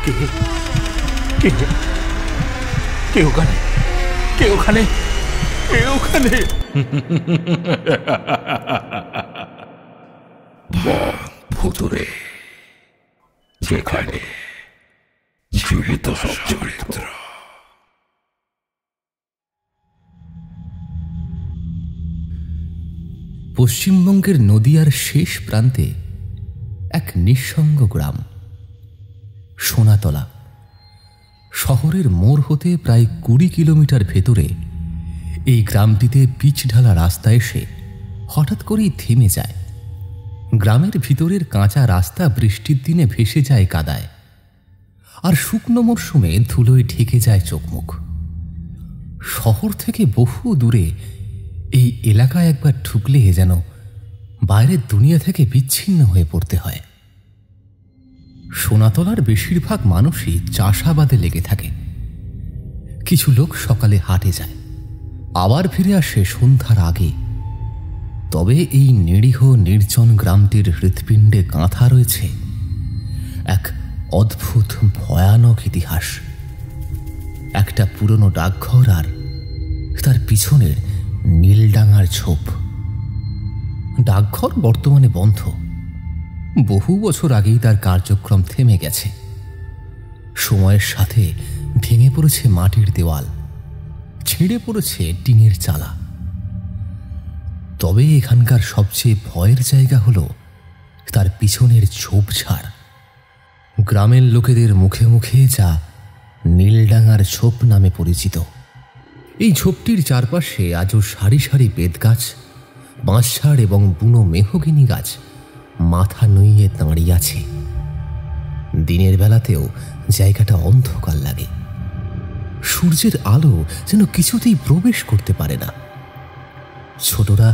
কে কে কে ওখানে? কে ওখানে? কে ওখানে? ভুতুরে, যেখানে জীবিত সব চরিত্র। পশ্চিমবঙ্গের নদিয়ার শেষ প্রান্তে এক নিঃসঙ্গ গ্রাম, সোনাতলা। শহরের মোড় হতে প্রায় 20 কিলোমিটার ভেতরে এই গ্রামটিতে পিচ ঢালা রাস্তা এসে হঠাৎ করেই থেমে যায়। গ্রামের ভিতরের কাঁচা রাস্তা বৃষ্টির দিনে ভেসে যায় কাদায়, আর শুকনো মরশুমে ধুলোয় ঢেকে যায় চোখমুখ। শহর থেকে বহু দূরে এই এলাকায় একবার ঢুকলে যেন বাইরের দুনিয়া থেকে বিচ্ছিন্ন হয়ে পড়তে হয়। সোনাতলার বেশিরভাগ মানুষই চাষাবাদে লেগে থাকে। কিছু লোক সকালে হাটে যায়, আবার ফিরে আসে সন্ধ্যার আগে। তবে এই নিরীহ নির্জন গ্রামটির হৃৎপিণ্ডে গাঁথা রয়েছে এক অদ্ভুত ভয়ানক ইতিহাস। একটা পুরনো ডাকঘর আর তার পিছনের নীলডাঙার ঝোপ। ডাকঘর বর্তমানে বন্ধ, বহু বছর আগেই তার কার্যক্রম থেমে গেছে। সময়ের সাথে ভেঙে পড়েছে মাটির দেওয়াল, ছিঁড়ে পড়েছে টিনের চালা। তবে এখানকার সবচেয়ে ভয়ের জায়গা হলো তার পিছনের ঝোপঝাড়। গ্রামের লোকেদের মুখে মুখে যা নীলডাঙার ঝোপ নামে পরিচিত। এই ঝোপটির চারপাশে আজও সারি সারি বেতগাছ, বাঁশঝাড় এবং বুনো মেহগিনি গাছ মাথা নুইয়ে দাঁড়িয়ে আছে। দিনের বেলাতেও জায়গাটা অন্ধকার লাগে। সূর্যের আলো যেন কিছুতেই প্রবেশ করতে পারে না। ছোটরা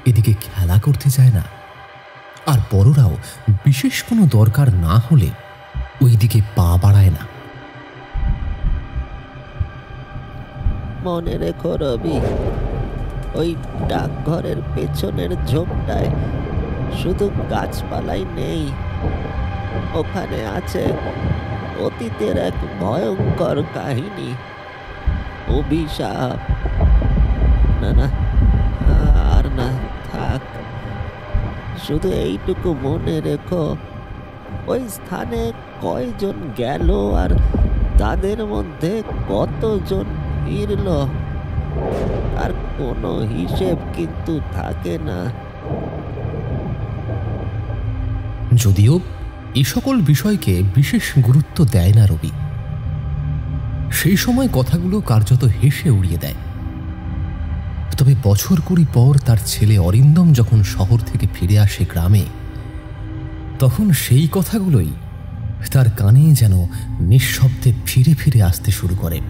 এদিকে খেলা করতে যায় না, আর বড়রাও বিশেষ কোনো দরকার না হলে ওই দিকে পা বাড়ায় না। মনে রেখো রবি, ওই ডাকঘরের পেছনের ঝোপটায় শুধু গাছপালাই নেই, ওখানে আছে অতীতের এক ভয়ঙ্কর কাহিনী, অভিশাপ। না না, আর না, থাক। শুধু এইটুকু মনে রেখো, ওই স্থানে কয়জন গেল আর তাদের মধ্যে কতজন ফিরল, আর কোনো হিসেব কিন্তু থাকে না। যদিও এই সকল বিষয়কে বিশেষ গুরুত্ব দেয় না রবি, সেই সময় কথাগুলো কার্যত হেসে উড়িয়ে দেয়। তবে বছর 20 পর তার ছেলে অরিন্দম যখন শহর থেকে ফিরে আসে গ্রামে, তখন সেই কথাগুলোই তার কানে যেন নিঃশব্দে ফিরে ফিরে আসতে শুরু করে।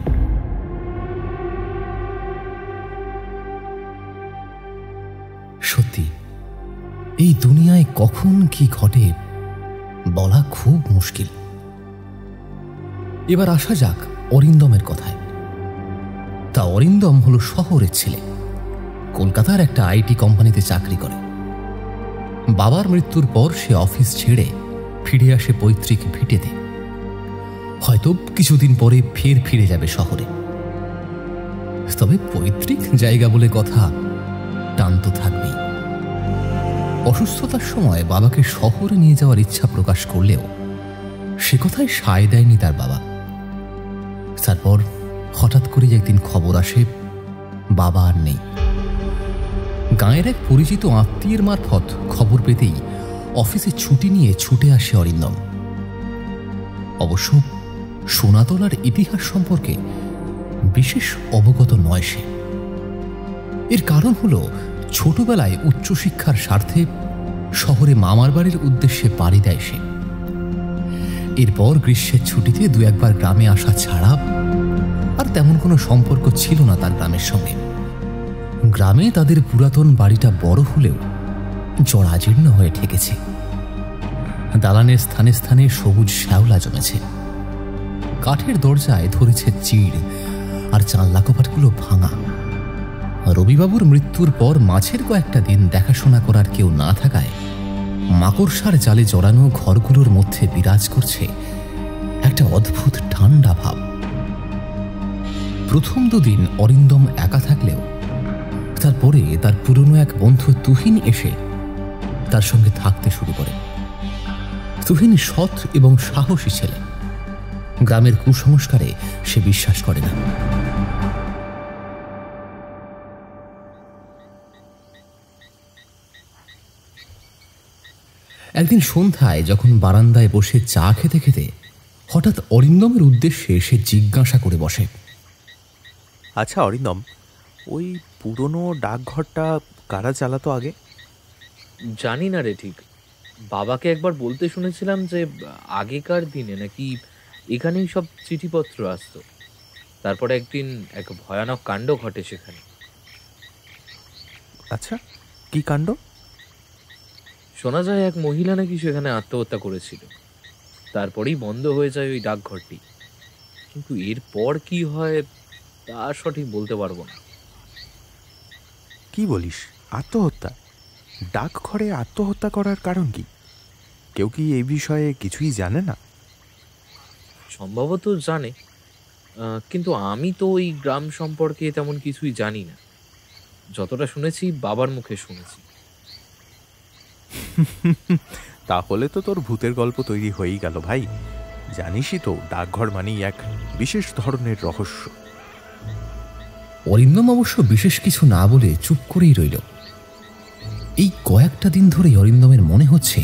সত্যি, এই দুনিয়ায় কখন কি ঘটে বলা খুব মুশকিল। এবার আসা যাক অরিন্দমের কথায়। তা অরিন্দম হলো শহরের ছেলে, কলকাতার একটা আইটি কোম্পানিতে চাকরি করে। বাবার মৃত্যুর পর সে অফিস ছেড়ে ফিরে আসে পৈতৃক ভিটেতে। হয়তো কিছুদিন পরে ফের ফিরে যাবে শহরে। তবে পৈতৃক জায়গা বলে কথা, টান তো থাকবেই। অসুস্থতার সময় বাবাকে শহরে নিয়ে যাওয়ার ইচ্ছা প্রকাশ করলেও সে কথায় সায় দেয়নি তার বাবা। তারপর হঠাৎ করে একদিন খবর আসে বাবা আর নেই। গাঁয়ের এক পরিচিত আত্মীয়ের মারফত খবর পেতেই অফিসে ছুটি নিয়ে ছুটে আসে অরিন্দম। অবশ্য সোনাতলার ইতিহাস সম্পর্কে বিশেষ অবগত নয় সে। এর কারণ হলো ছোটবেলায় উচ্চশিক্ষার স্বার্থে শহরে মামার বাড়ির উদ্দেশ্যে পাড়ি দেয় সে। এরপর গ্রীষ্মের ছুটিতে 2-1 বার গ্রামে আসা ছাড়া আর তেমন কোনো সম্পর্ক ছিল না তার গ্রামের সঙ্গে। গ্রামে তাদের পুরাতন বাড়িটা বড় হলেও জরাজীর্ণ হয়ে ঠেকেছে। দালানের স্থানে স্থানে সবুজ শ্যাওলা জমেছে, কাঠের দরজায় ধরেছে চিড়, আর জানলা কপাটগুলো ভাঙা। রবিবাবুর মৃত্যুর পর মাঝের কয়েকটা দিন দেখাশোনা করার কেউ না থাকায় মাকড়সার জালে জড়ানো ঘরগুলোর মধ্যে বিরাজ করছে একটা অদ্ভুত ঠান্ডা ভাব। প্রথম দুদিন অরিন্দম একা থাকলেও তারপরে তার পুরনো এক বন্ধু তুহিন এসে তার সঙ্গে থাকতে শুরু করে। তুহিন সৎ এবং সাহসী ছেলে। গ্রামের কুসংস্কারে সে বিশ্বাস করে না। একদিন সন্ধ্যায় যখন বারান্দায় বসে চা খেতে খেতে হঠাৎ অরিন্দমের উদ্দেশ্যে সে জিজ্ঞাসা করে বসে, আচ্ছা অরিন্দম, ওই পুরনো ডাকঘরটা কারা চালাতো আগে? জানি না রে ঠিক। বাবাকে একবার বলতে শুনেছিলাম যে আগেকার দিনে নাকি এখানেই সব চিঠিপত্র আসতো। তারপরে একদিন এক ভয়ানক কাণ্ড ঘটে সেখানে। আচ্ছা, কি কাণ্ড? শোনা যায় এক মহিলা নাকি সেখানে আত্মহত্যা করেছিল। তারপরেই বন্ধ হয়ে যায় ওই ডাকঘরটি। কিন্তু এরপর কি হয় তা সঠিক বলতে পারবো না। কি বলিস, আত্মহত্যা? ডাকঘরে আত্মহত্যা করার কারণ কি? কেউ কি এই বিষয়ে কিছুই জানে না? সম্ভবত জানে, কিন্তু আমি তো ওই গ্রাম সম্পর্কে তেমন কিছুই জানি না। যতটা শুনেছি বাবার মুখে শুনেছি। তাহলে তো তোর ভূতের গল্প তৈরি হয়েই গেল ভাই। জানিসই তো, ডাকঘর মানেই এক বিশেষ ধরনের রহস্য। অরিন্দম অবশ্য বিশেষ কিছু না বলে চুপ করেই রইল। এই কয়েকটা দিন ধরেই অরিন্দমের মনে হচ্ছে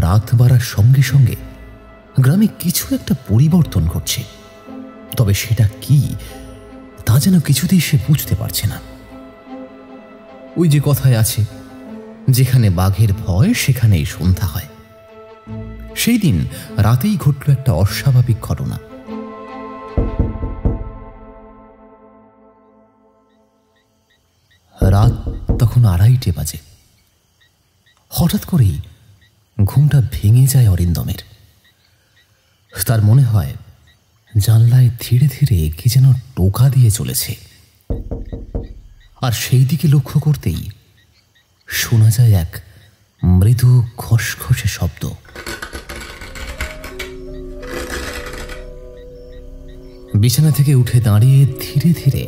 রাত বাড়ার সঙ্গে সঙ্গে গ্রামে কিছু একটা পরিবর্তন ঘটছে। তবে সেটা কি তা যেন কিছুতেই সে বুঝতে পারছে না। ওই যে কথায় আছে, যেখানে বাঘের ভয় সেখানেই সন্ধ্যা হয়। সেই দিন রাতেই ঘটল একটা অস্বাভাবিক ঘটনা। রাত তখন 2:30 বাজে। হঠাৎ করেই ঘুমটা ভেঙে যায় অরিন্দমের। তার মনে হয় জানলায় ধীরে ধীরে কি যেন টোকা দিয়ে চলেছে। আর সেই দিকে লক্ষ্য করতেই শোনা যায় এক মৃদু খসখসে শব্দ। বিছানা থেকে উঠে দাঁড়িয়ে ধীরে ধীরে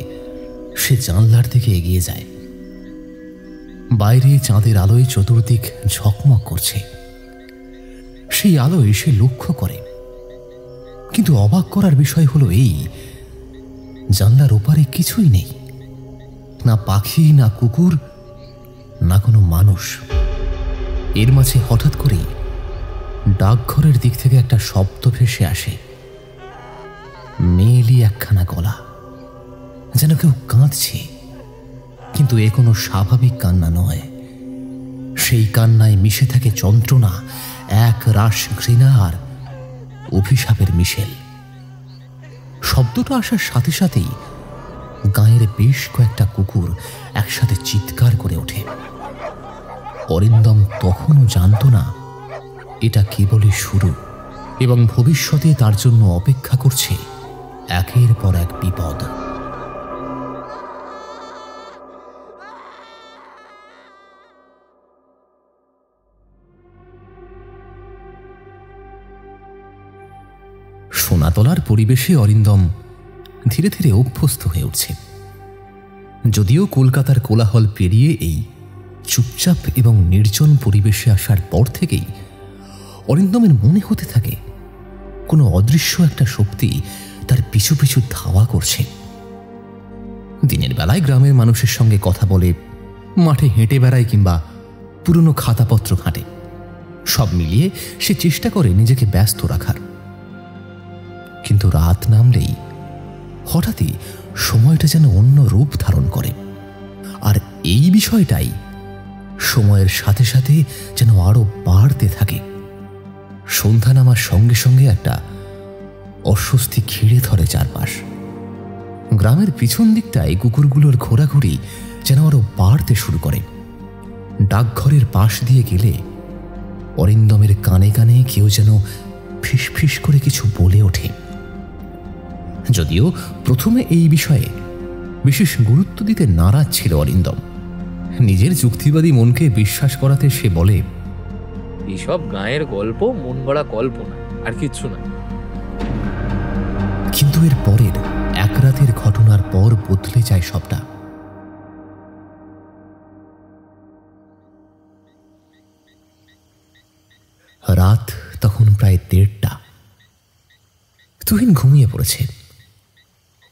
সে জানলার দিকে এগিয়ে যায়। বাইরে চাঁদের আলোয় চতুর্দিক ঝকমক করছে। সেই আলোয় সে লক্ষ্য করে, কিন্তু অবাক করার বিষয় হলো এই, জানলার ওপারে কিছুই নেই। না পাখি, না কুকুর, না কোনো মানুষ। এর মাঝে হঠাৎ করেই ডাকঘরের দিক থেকে একটা শব্দ ভেসে আসে। মেয়েলি একখানা গলা, যেন কেউ কাঁদছে। কিন্তু এ কোনো স্বাভাবিক কান্না নয়। সেই কান্নায় মিশে থাকে যন্ত্রণা, এক রাশ ঘৃণা আর অভিশাপের মিশেল। শব্দটা আসার সাথে সাথেই গাঁয়ের বেশ কয়েকটা কুকুর একসাথে চিৎকার করে ওঠে। অরিন্দম তখনও জানত না এটা কেবলই শুরু, এবং ভবিষ্যতে তার জন্য অপেক্ষা করছে একের পর এক বিপদ। সোনাতলার পরিবেশে অরিন্দম ধীরে ধীরে অভ্যস্ত হয়ে উঠছে। যদিও কলকাতার কোলাহল পেরিয়ে এই চুপচাপ এবং নির্জন পরিবেশে আসার পর থেকেই অরিন্দমের মনে হতে থাকে কোনো অদৃশ্য একটা শক্তি তার পিছু পিছু ধাওয়া করছে। দিনের বেলায় গ্রামের মানুষের সঙ্গে কথা বলে, মাঠে হেঁটে বেড়ায় কিংবা পুরনো খাতাপত্র ঘাঁটে। সব মিলিয়ে সে চেষ্টা করে নিজেকে ব্যস্ত রাখার। কিন্তু রাত নামলেই হঠাৎই সময়টা যেন অন্য রূপ ধারণ করে। আর এই বিষয়টাই সময়ের সাথে সাথে যেন আরো বাড়তে থাকে। সন্ধ্যা নামার সঙ্গে সঙ্গে একটা অস্বস্তি ঘিরে ধরে চারপাশ। গ্রামের পিছন দিকটায় কুকুরগুলোর ঘোরাঘুরি যেন আরো বাড়তে শুরু করে। ডাকঘরের পাশ দিয়ে গেলে অরিন্দমের কানে কানে কেউ যেন ফিস ফিস করে কিছু বলে ওঠে। যদিও প্রথমে এই বিষয়ে বিশেষ গুরুত্ব দিতে নারাজ ছিল অরিন্দম। নিজের যুক্তিবাদী মনকে বিশ্বাস করাতে সে বলে, এইসব গাঁয়ের গল্প, মন গড়া কল্পনা, আর কিচ্ছু না। কিন্তু এর পরের এক রাতের ঘটনার পর বদলে যায় সবটা। রাত তখন প্রায় 1:30। তুহিন ঘুমিয়ে পড়েছে।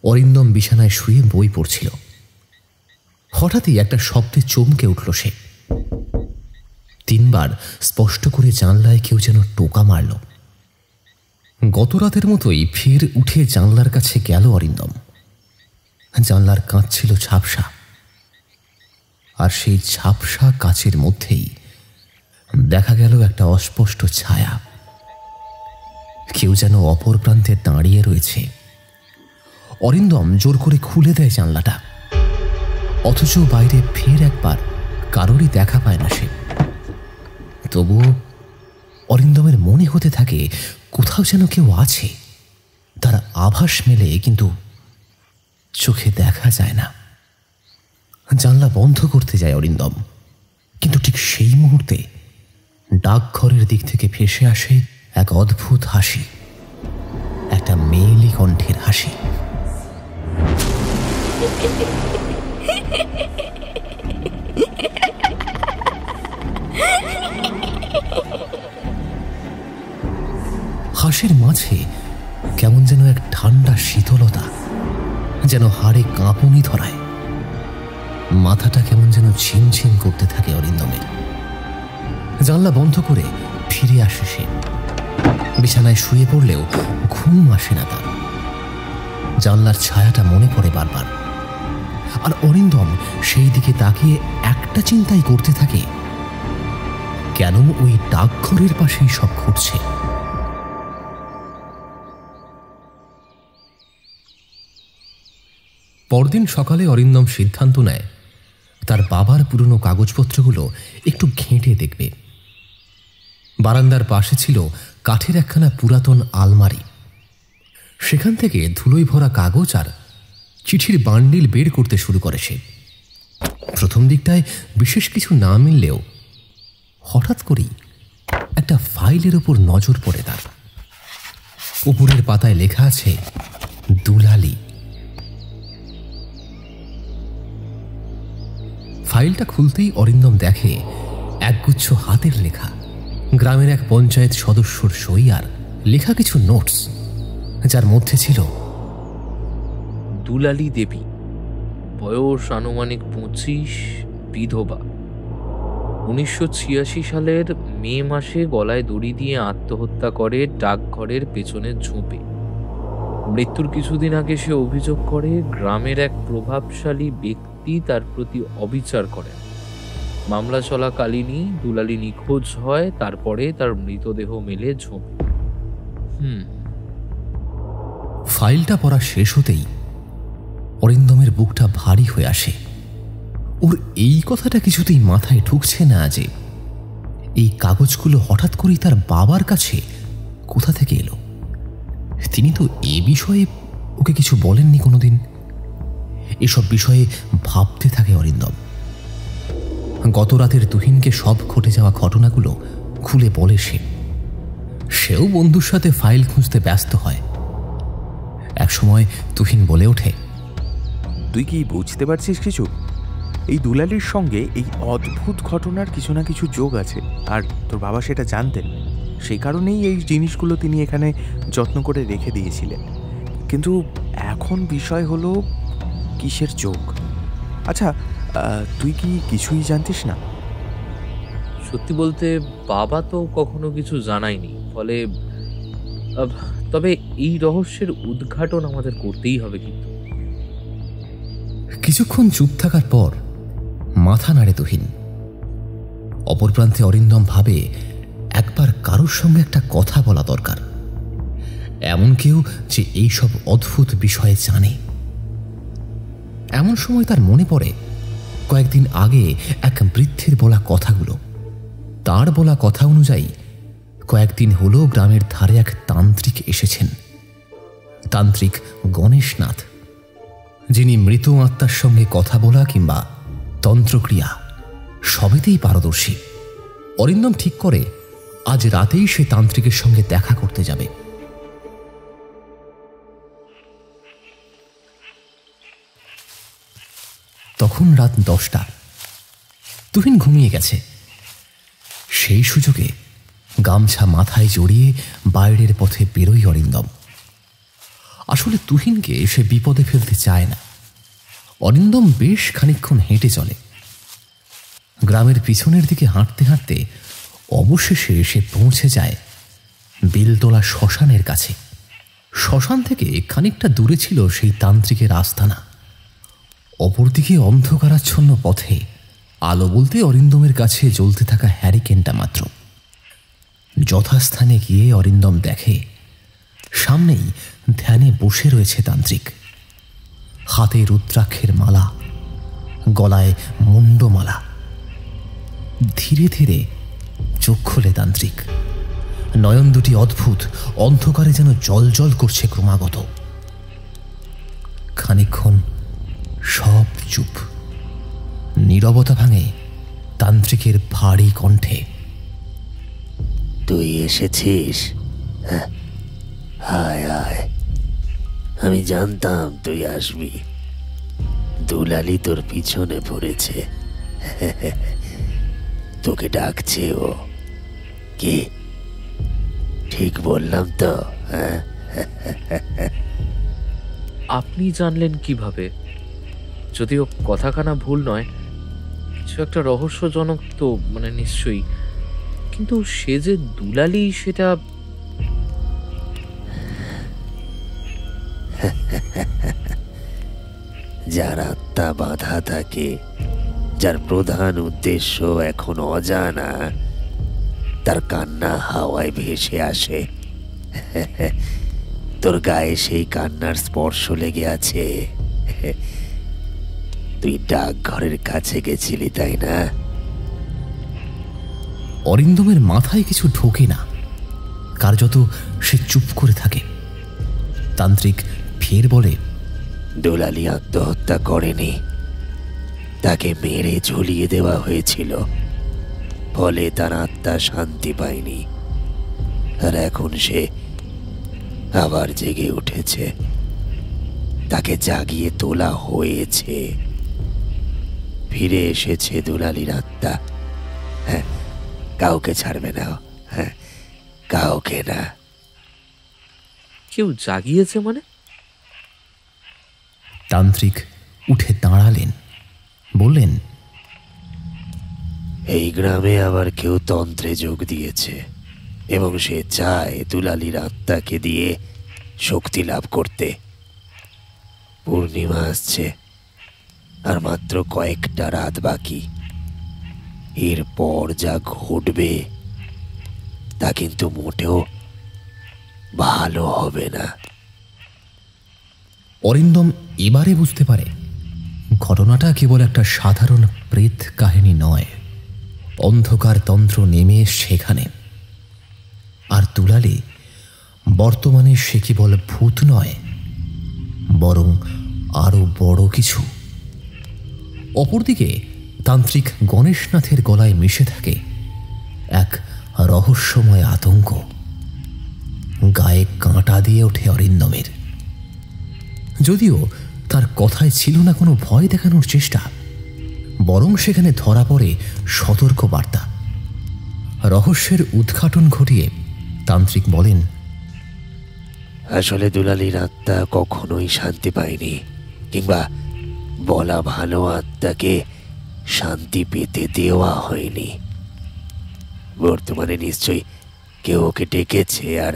অরিন্দম বিছানায় শুয়ে বই পড়ছিল। হঠাৎই একটা শব্দে চমকে উঠল সে। 3 বার স্পষ্ট করে জানলায় কেউ যেন টোকা মারল। গত রাতের মতোই ফির উঠে জানলার কাছে গেল অরিন্দম। জানলার কাঁচ ছিল ঝাপসা, আর সেই ঝাপসা কাচের মধ্যেই দেখা গেল একটা অস্পষ্ট ছায়া। কেউ যেন অপর প্রান্তে দাঁড়িয়ে রয়েছে। অরিন্দম জোর করে খুলে দেয় জানলাটা, অথচ বাইরে ফের একবার কারোরই দেখা পায় না সে। তবুও অরিন্দমের মনে হতে থাকে কোথাও যেন কেউ আছে। তার আভাস মেলে, কিন্তু চোখে দেখা যায় না। জানলা বন্ধ করতে যায় অরিন্দম, কিন্তু ঠিক সেই মুহূর্তে ডাকঘরের দিক থেকে ভেসে আসে এক অদ্ভুত হাসি, একটা মেয়েলি কণ্ঠের হাসি। হাসির মাঝে কেমন যেন এক ঠান্ডা শীতলতা, যেন হাড়ে কাঁপুনি ধরায়। মাথাটা কেমন যেন ঝিমঝিম করতে থাকে অরিন্দমের। জানলা বন্ধ করে ফিরে আসে সে। বিছানায় শুয়ে পড়লেও ঘুম আসে না তার। জানলার ছায়াটা মনে পড়ে বারবার, আর অরিন্দম সেই দিকে তাকিয়ে একটা চিন্তাই করতে থাকে, কেন ওই ডাকঘরের পাশেই সব ঘটছে। পরদিন সকালে অরিন্দম সিদ্ধান্ত নেয় তার বাবার পুরনো কাগজপত্রগুলো একটু ঘেঁটে দেখবে। বারান্দার পাশে ছিল কাঠের একখানা পুরাতন আলমারি। সেখান থেকে ধুলোয় ভরা কাগজ আর চিঠির বান্ডিল বের করতে শুরু করে সে। প্রথম দিকটায় বিশেষ কিছু না মিললেও হঠাৎ করেই একটা ফাইলের ওপর নজর পড়ে তার। উপরের পাতায় লেখা আছে দুলালি। ফাইলটা খুলতেই অরিন্দম দেখে একগুচ্ছ হাতের লেখা, গ্রামের এক পঞ্চায়েত সদস্যর সই আর লেখা কিছু নোটস, যার মধ্যে ছিল দুলালি দেবী, বয়স আনুমানিক 25, বিধবা, 1986 সালের মে মাসে গলায় দড়ি দিয়ে আত্মহত্যা করে ডাকঘরের পেছনের ঝোপে। মৃত্যুর কিছুদিন আগে সে অভিযোগ করে গ্রামের এক প্রভাবশালী ব্যক্তি তার প্রতি অবিচার করেন। মামলা চলাকালীনই দুলালি নিখোঁজ হয়, তারপরে তার মৃতদেহ মেলে ঝোপে। ফাইলটা পড়া শেষ হতেই অরিন্দমের বুকটা ভারী হয়ে আসে। ওর এই কথাটা কিছুতেই মাথায় ঢুকছে না যে এই কাগজগুলো হঠাৎ করেই তার বাবার কাছে কোথা থেকে এলো। তিনি তো এ বিষয়ে ওকে কিছু বলেননি কোনোদিন। এসব বিষয়ে ভাবতে থাকে অরিন্দম। গত রাতের তুহিনকে সব ঘটে যাওয়া ঘটনাগুলো খুলে বলে সেও বন্ধুর সাথে ফাইল খুঁজতে ব্যস্ত হয়। একসময় তুহিন বলে ওঠে, তুই কি বুঝতে পারছিস কিছু? এই দুলালির সঙ্গে এই অদ্ভুত ঘটনার কিছু না কিছু যোগ আছে, আর তোর বাবা সেটা জানতেন। সেই কারণেই এই জিনিসগুলো তিনি এখানে যত্ন করে রেখে দিয়েছিলেন। কিন্তু এখন বিষয় হলো কিসের যোগ। আচ্ছা, তুই কি কিছুই জানতিস না? সত্যি বলতে বাবা তো কখনো কিছু জানায়নি, ফলে তবে এই রহস্যের উদ্ঘাটন আমাদের করতেই হবে। কিন্তু কিছুক্ষণ চুপ থাকার পর মাথা নাড়ে তুহিন। অপর প্রান্তে অরিন্দম ভাবে একবার কারোর সঙ্গে একটা কথা বলা দরকার, এমন কেউ যে এইসব অদ্ভুত বিষয়ে জানে। এমন সময় তার মনে পড়ে কয়েকদিন আগে এক বৃদ্ধের বলা কথাগুলো। তার বলা কথা অনুযায়ী কয়েকদিন হলো গ্রামের ধারে এক তান্ত্রিক এসেছেন, তান্ত্রিক গণেশনাথ, যিনি মৃত আত্মার সঙ্গে কথা বলা কিংবা তন্ত্রক্রিয়া সবেতেই পারদর্শী। অরিন্দম ঠিক করে আজ রাতেই সে তান্ত্রিকের সঙ্গে দেখা করতে যাবে। তখন রাত 10টা। তুহিন ঘুমিয়ে গেছে। সেই সুযোগে গামছা মাথায় জড়িয়ে বাইরের পথে বেরোই অরিন্দম। আসলে তুহিনকে সে বিপদে ফেলতে চায় না। অরিন্দম বেশ খানিকক্ষণ হেঁটে চলে। গ্রামের পিছনের দিকে হাঁটতে হাঁটতে অবশেষে সে পৌঁছে যায় বেলতলা শ্মশানের কাছে। শ্মশান থেকে খানিকটা দূরে ছিল সেই তান্ত্রিকের আস্তানা। অপরদিকে অন্ধকারাচ্ছন্ন পথে আলো বলতে অরিন্দমের কাছে জ্বলতে থাকা হ্যারিকেনটা মাত্র। যথাস্থানে গিয়ে অরিন্দম দেখে সামনেই ধ্যানে বসে রয়েছে তান্ত্রিক। হাতে রুদ্রাক্ষের মালা, গলায় মুন্ডমালা। ধীরে ধীরে চোখ খোলে তান্ত্রিক। নয়ন দুটি অদ্ভুত, অন্ধকারে যেন জল করছে ক্রমাগত। খানিকক্ষণ সব চুপ। নীরবতা ভাঙে তান্ত্রিকের ভারী কণ্ঠে। তুই এসেছিস? হায় হায়, আমি জানতাম তুই আসবি। দুলালি তোর পিছনে পড়েছে, তোকে ডাকছে ও। কি ঠিক বললাম তো? আপনি জানলেন কিভাবে? যদিও কথাখানা ভুল নয়, কিছু একটা রহস্যজনক তো নিশ্চয়ই, কিন্তু সে যে দুলালি সেটা। যার আত্মা বাধা থাকে, যার প্রধান উদ্দেশ্য এখন অজানা, তার কান্না হাওয়ায় ভেসে আসে। তোর গায়ে সেই কান্নার স্পর্শ লেগে আছে। তুই ডাকঘরের কাছে গেছিলি, তাই না? অরিন্দমের মাথায় কিছু ঢোকে না। কার্যত সে চুপ করে থাকে। তান্ত্রিক ফের বলে, দুলালি আত্মহত্যা করেনি, তাকে মেরে ঝুলিয়ে দেওয়া হয়েছিল। ফলে তার আত্মা শান্তি পায়নি, আর এখন সে আবার জেগে উঠেছে। তাকে জাগিয়ে তোলা হয়েছে। ফিরে এসেছে দুলালির আত্মা। হ্যাঁ, কাউকে ছাড়বে না। হ্যাঁ, কাউকে না। কেউ জাগিয়েছে মানে? তান্ত্রিক উঠে দাঁড়ালেন, বললেন, এই গ্রামে আবার কেউ তন্ত্রে যোগ দিয়েছে, এবং সে চায় দুলালির আত্মাকে দিয়ে শক্তি লাভ করতে। পূর্ণিমা আসছে, আর মাত্র কয়েকটা রাত বাকি। এরপর যা ঘটবে তা কিন্তু মোটেও ভালো হবে না। অরিন্দম এবারে বুঝতে পারে ঘটনাটা কেবল একটা সাধারণ প্রেত কাহিনী নয়। অন্ধকার তন্ত্র নেমে সেখানে। আর দুলালি বর্তমানে সে কেবল ভূত নয়, বরং আরো বড় কিছু। অপরদিকে তান্ত্রিক গণেশনাথের গলায় মিশে থাকে এক রহস্যময় আতঙ্ক। গায়ে কাঁটা দিয়ে ওঠে অরিন্দমের। যদিও তার কথায় ছিল না কোনো ভয় দেখানোর চেষ্টা, বরং সেখানে ধরা পড়ে সতর্ক বার্তা। রহস্যের উদ্ঘাটন ঘটিয়ে তান্ত্রিক বলেন, আসলে দুলালির আত্মা কখনোই শান্তি পায়নি, কিংবা বলা ভালো, আত্মাকে শান্তি পেতে দেওয়া হয়নি। বর্তমানে নিশ্চয়ই কেউ ওকে ডেকেছে, আর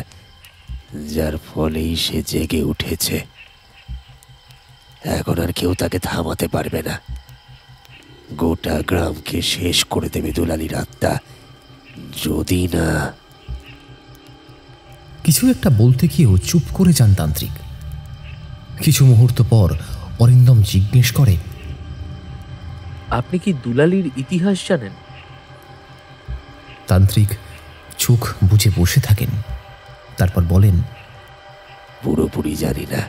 যার ফলেই সে জেগে উঠেছে। এখন আর কেউ তাকে থামাতে পারবে না। গোটা গ্রামকে শেষ করে দেবে দুলালির আত্মা, যদি না। কিছু একটা বলতে গিয়েও চুপ করে যান তান্ত্রিক। কিছু মুহূর্ত পর অরিন্দম জিজ্ঞেস করে, আপনি কি দুলালির ইতিহাস জানেন? তান্ত্রিক চোখ বুজে বসে থাকেন, তারপর বলেন, পুরোপুরি জানি না,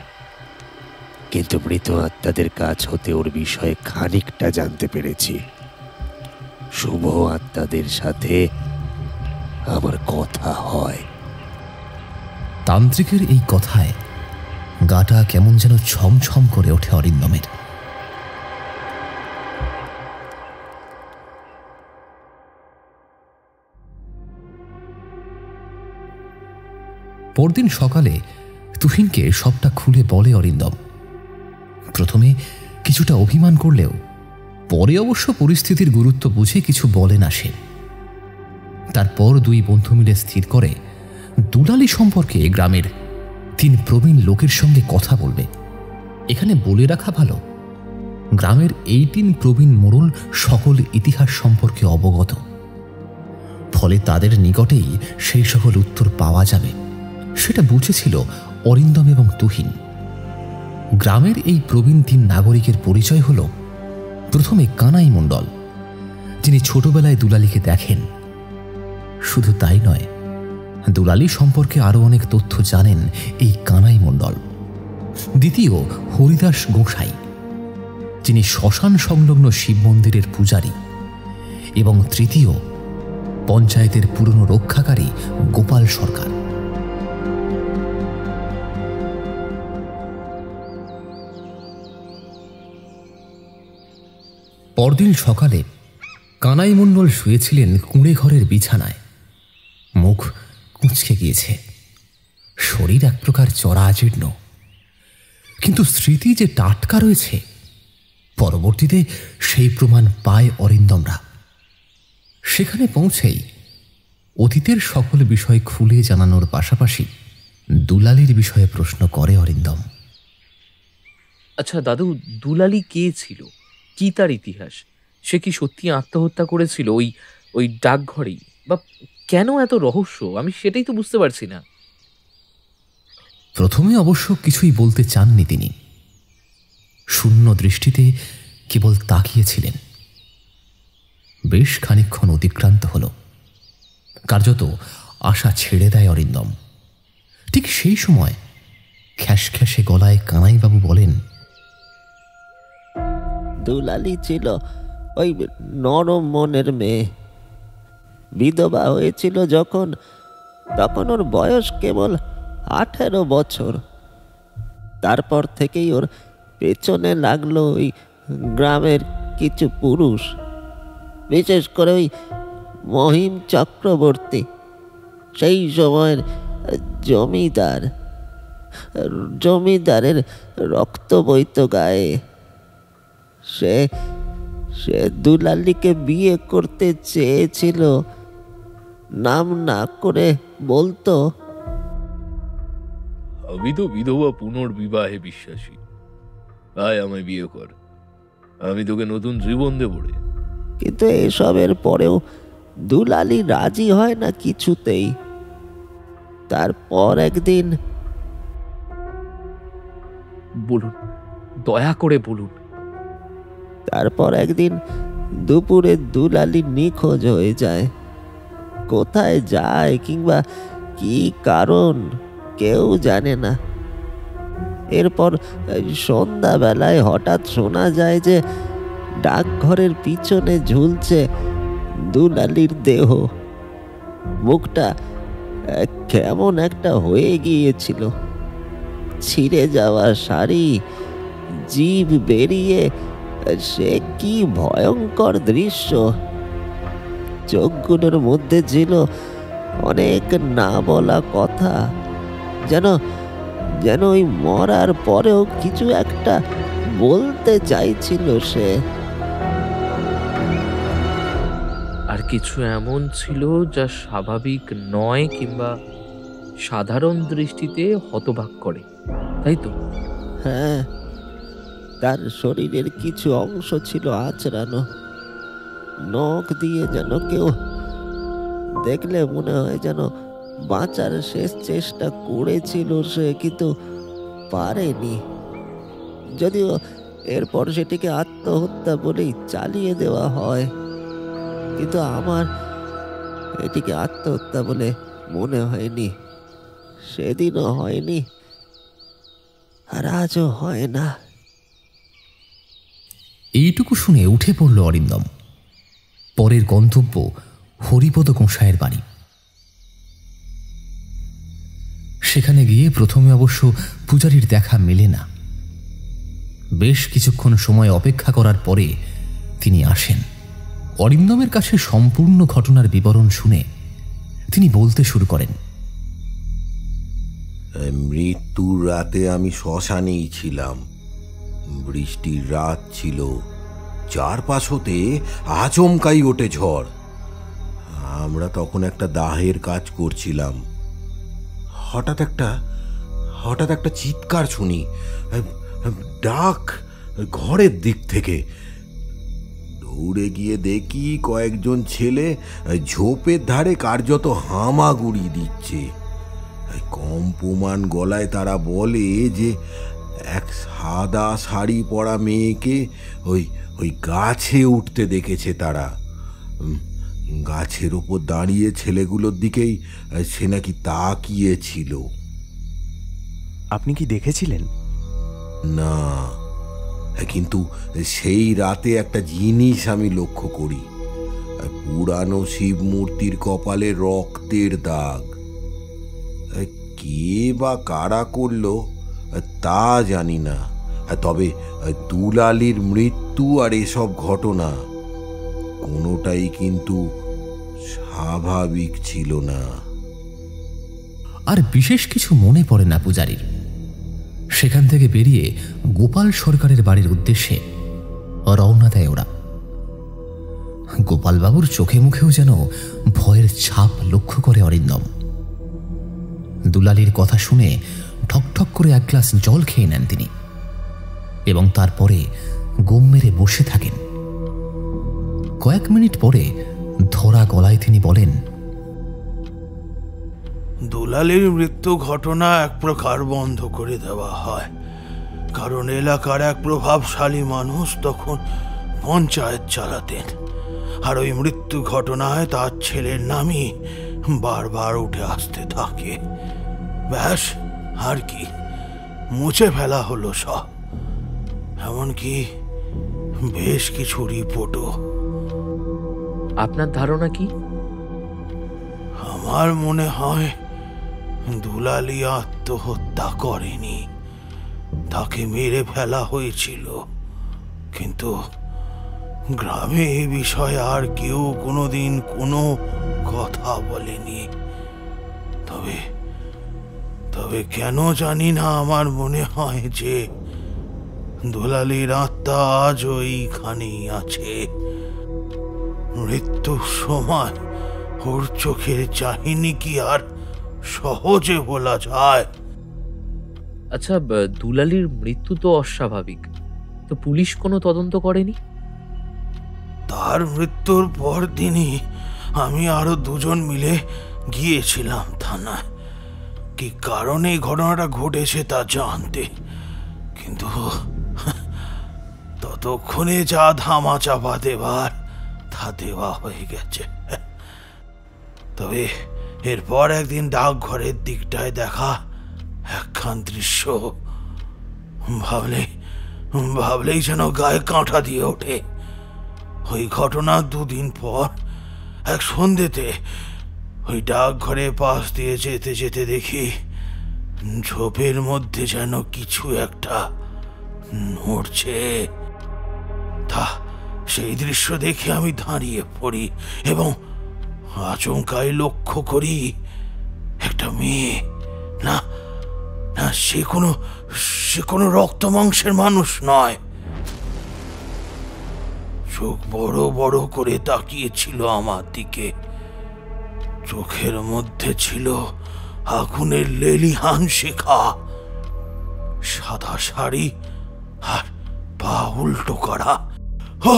কিন্তু মৃত আত্মাদের কাছ হতে ওর বিষয়ে খানিকটা জানতে পেরেছি। শুভ আত্মাদের সাথে আমার কথা হয়। তান্ত্রিকের এই কথায় গাটা কেমন যেন ছমছম করে ওঠে অরিন্দমের। পরদিন সকালে তুহিনকে সবটা খুলে বলে অরিন্দম। প্রথমে কিছুটা অভিমান করলেও পরে অবশ্য পরিস্থিতির গুরুত্ব বুঝে কিছু বলে না সে। তারপর দুই বন্ধু মিলে স্থির করে দুলালী সম্পর্কে গ্রামের 3 প্রবীণ লোকের সঙ্গে কথা বলবে। এখানে বলে রাখা ভালো, গ্রামের এই 3 প্রবীণ মোড়ল সকল ইতিহাস সম্পর্কে অবগত, ফলে তাদের নিকটেই সেই সকল উত্তর পাওয়া যাবে সেটা বুঝেছিল অরিন্দম এবং তুহিন। গ্রামের এই প্রবীণ 3 নাগরিকের পরিচয় হল প্রথমে কানাই মণ্ডল, যিনি ছোটবেলায় দুলালীকে দেখেন। শুধু তাই নয়, দুলালী সম্পর্কে আরো অনেক তথ্য জানেন এই কানাই মণ্ডল। দ্বিতীয় হরিদাস গোসাই, যিনি শ্মশান সংলগ্ন শিব মন্দিরের পূজারী। এবং তৃতীয় পঞ্চায়েতের পুরনো রক্ষাকারী গোপাল সরকার। পরদিন সকালে কানাই মণ্ডল শুয়েছিলেন কুঁড়ে ঘরের বিছানায়। মুখ কুঁচকে গিয়েছে, শরীর এক প্রকার জরাজীর্ণ, কিন্তু স্মৃতি যে টাটকা রয়েছে পরবর্তীতে সেই প্রমাণ পায় অরিন্দমরা। সেখানে পৌঁছেই অতীতের সকল বিষয় খুলে জানানোর পাশাপাশি দুলালীর বিষয়ে প্রশ্ন করে অরিন্দম। আচ্ছা দাদু, দুলালী কে ছিল? কি তার ইতিহাস? সে কি সত্যি আত্মহত্যা করেছিল ওই ডাকঘরেই? বা কেন এত রহস্য? আমি সেটাই তো বুঝতে পারছি না। প্রথমে অবশ্য কিছুই বলতে চাননি তিনি। শূন্য দৃষ্টিতে কেবল তাকিয়েছিলেন। বেশ খানিকক্ষণ অতিক্রান্ত হল। কার্যত আশা ছেড়ে দেয় অরিন্দম। ঠিক সেই সময় খ্যাসখ্যাসে গলায় কানাইবাবু বলেন, দুলালী ছিল ওই নরম মনের মেয়ে। বিধবা হয়েছিল তখন ওর বয়স কেবল 18 বছর। তারপর থেকেই ওর পেছনে লাগলো ওই গ্রামের কিছু পুরুষ, বিশেষ করে ওই মহিম চক্রবর্তী, সেই সময়ের জমিদারের রক্ত বইত গায়ে। সে দুলালীকে বিয়ে করতে চেয়েছিল। নাম না করে বলতো, আমি তো বিধবা পুনর্বিবাহে বিশ্বাসী, তাই আমায় বিয়ে কর, আমি তোকে নতুন জীবন দেব রে। কিন্তু এসবের পরেও দুলালী রাজি হয় না কিছুতেই। তারপর একদিন, বলুন, দয়া করে বলুন। তারপর একদিন দুপুরে দুলালী নিখোঁজ হয়ে যায়। কোথায় যায় কিংবা কি কারণ কেউ জানে না। এরপর সন্ধ্যাবেলায় হঠাৎ শোনা যায় যে ডাকঘরের পিছনে ঝুলছে দুলালীর দেহ। মুখটা কেমন একটা হয়ে গিয়েছিল, ছিঁড়ে যাওয়া শাড়ি, জিভ বেরিয়ে। সে কি ভয়ঙ্কর দৃশ্য! চোখগুলোর মধ্যে ছিল অনেক না বলা কথা, যেন ওই মরার পরেও কিছু একটা বলতে চাইছিল সে। আর কিছু এমন ছিল যা স্বাভাবিক নয় কিংবা সাধারণ দৃষ্টিতে হতবাক করে, তাই তো? হ্যাঁ, তার শরীরের কিছু অংশ ছিল আঁচড়ানো। নখ দিয়ে যেন কেউ দেখলে মনে হয় যেন বাঁচার শেষ চেষ্টা করেছিল সে, কিন্তু পারেনি। যদিও এরপর সেটিকে আত্মহত্যা বলেই চালিয়ে দেওয়া হয়, কিন্তু আমার এটিকে আত্মহত্যা বলে মনে হয়নি। সেদিনও হয়নি, আর আজও হয় না। এইটুকু শুনে উঠে পড়ল অরিন্দম। পরের গন্তব্য হরিপদ গোসাইয়ের বাড়ি। সেখানে গিয়ে প্রথমে অবশ্য পূজারীর দেখা মেলে না। বেশ কিছুক্ষণ সময় অপেক্ষা করার পরে তিনি আসেন। অরিন্দমের কাছে সম্পূর্ণ ঘটনার বিবরণ শুনে তিনি বলতে শুরু করেন, মৃত্যুর রাতে আমি শ্মশানেই ছিলাম। বৃষ্টির রাত ছিল, চারপাশ হতে আচমকাই ওঠে ঝড়। আমরা তখন একটা দাহের কাজ করছিলাম। হঠাৎ একটা চিৎকার শুনি, ডাক ঘরের দিক থেকে। দৌড়ে গিয়ে দেখি কয়েকজন ছেলে ঝোপের ধারে কার্যত হামাগুড়ি দিচ্ছে। কম্পমান গলায় তারা বলে যে এক সাদা শাড়ি পরা মেয়েকে ওই গাছে উঠতে দেখেছে তারা। গাছের ওপর দাঁড়িয়ে ছেলেগুলোর দিকেই সে নাকি তাকিয়েছিল। আপনি কি দেখেছিলেন? না, কিন্তু সেই রাতে একটা জিনিস আমি লক্ষ্য করি। পুরানো শিব মূর্তির কপালে রক্তের দাগ। কে বা কারা করলো তা জানি না, তবে দুলালির মৃত্যু আর এসব ঘটনা কোনোটাই কিন্তু স্বাভাবিক ছিল না। আর বিশেষ কিছু মনে পড়ে না পূজারীর। সেখান থেকে বেরিয়ে গোপাল সরকারের বাড়ির উদ্দেশ্যে রওনা দেয় ওরা। গোপালবাবুর চোখে মুখেও যেন ভয়ের ছাপ লক্ষ্য করে অরিন্দম। দুলালির কথা শুনে ঠকঠক করে এক গ্লাস জল খেয়ে নেন তিনি এবং তারপরে গোম মেরে বসে থাকেন। কয়েক মিনিট পরে ধরা গলায় তিনি বলেন, দুলালির মৃত্যু ঘটনা এক প্রকার বন্ধ করে দেওয়া হয়, কারণ এলাকার এক প্রভাবশালী মানুষ তখন পঞ্চায়েত চালাতেন, আর ওই মৃত্যু ঘটনায় তার ছেলের নামই বারবার উঠে আসতে থাকে। ব্যাস, আর কি, মুছে ফেলা হলো সব। এমনকি বেশ কিছু রিপোর্টও। আপনার ধারণা কি? আমার মনে হয় দুলালি আত্মহত্যা করেনি, তাকে মেরে ফেলা হয়েছিল। কিন্তু গ্রামে এই বিষয়ে আর কেউ কোনোদিন কোনো কথা বলেনি। তবে কেন জানি না আমার মনে হয় যে দুলালির আত্মা আজ ওইখানেই আছে। মৃত্যুর সময় ওর চোখের চাহিনি কি আর সহজে বলা যায়? আচ্ছা, দুলালির মৃত্যু তো অস্বাভাবিক, তো পুলিশ কোনো তদন্ত করেনি? তার মৃত্যুর পর দিনই আমি আরো দুজন মিলে গিয়েছিলাম থানায়, কি কারণে এই ঘটনাটা ঘটেছে তা জানতে। কিন্তু ততক্ষণে যা ধামা চাপা দেবার তা দেওয়া হয়ে গেছে। তবে এরপর একদিন ডাকঘরের দিকটায় দেখা একখান দৃশ্য ভাবলেই যেন গায়ে কাঁটা দিয়ে ওঠে। ওই ঘটনা দুদিন পর এক সন্ধ্যেতে ওই ডাকঘরের পাশ দিয়ে যেতে যেতে দেখি ঝোপের মধ্যে যেন কিছু একটা নড়ছে। তা সেই দৃশ্য দেখে আমি দাঁড়িয়ে পড়ি এবং আচমকাই লক্ষ্য করি একটা মেয়ে। না না, সে কোনো রক্ত মাংসের মানুষ নয়। চোখ বড় বড় করে তাকিয়েছিল আমার দিকে। চোখের মধ্যে ছিল আগুনের লেলিহান শিখা, সাদা শাড়ি আর পা উল্টো করা। ও,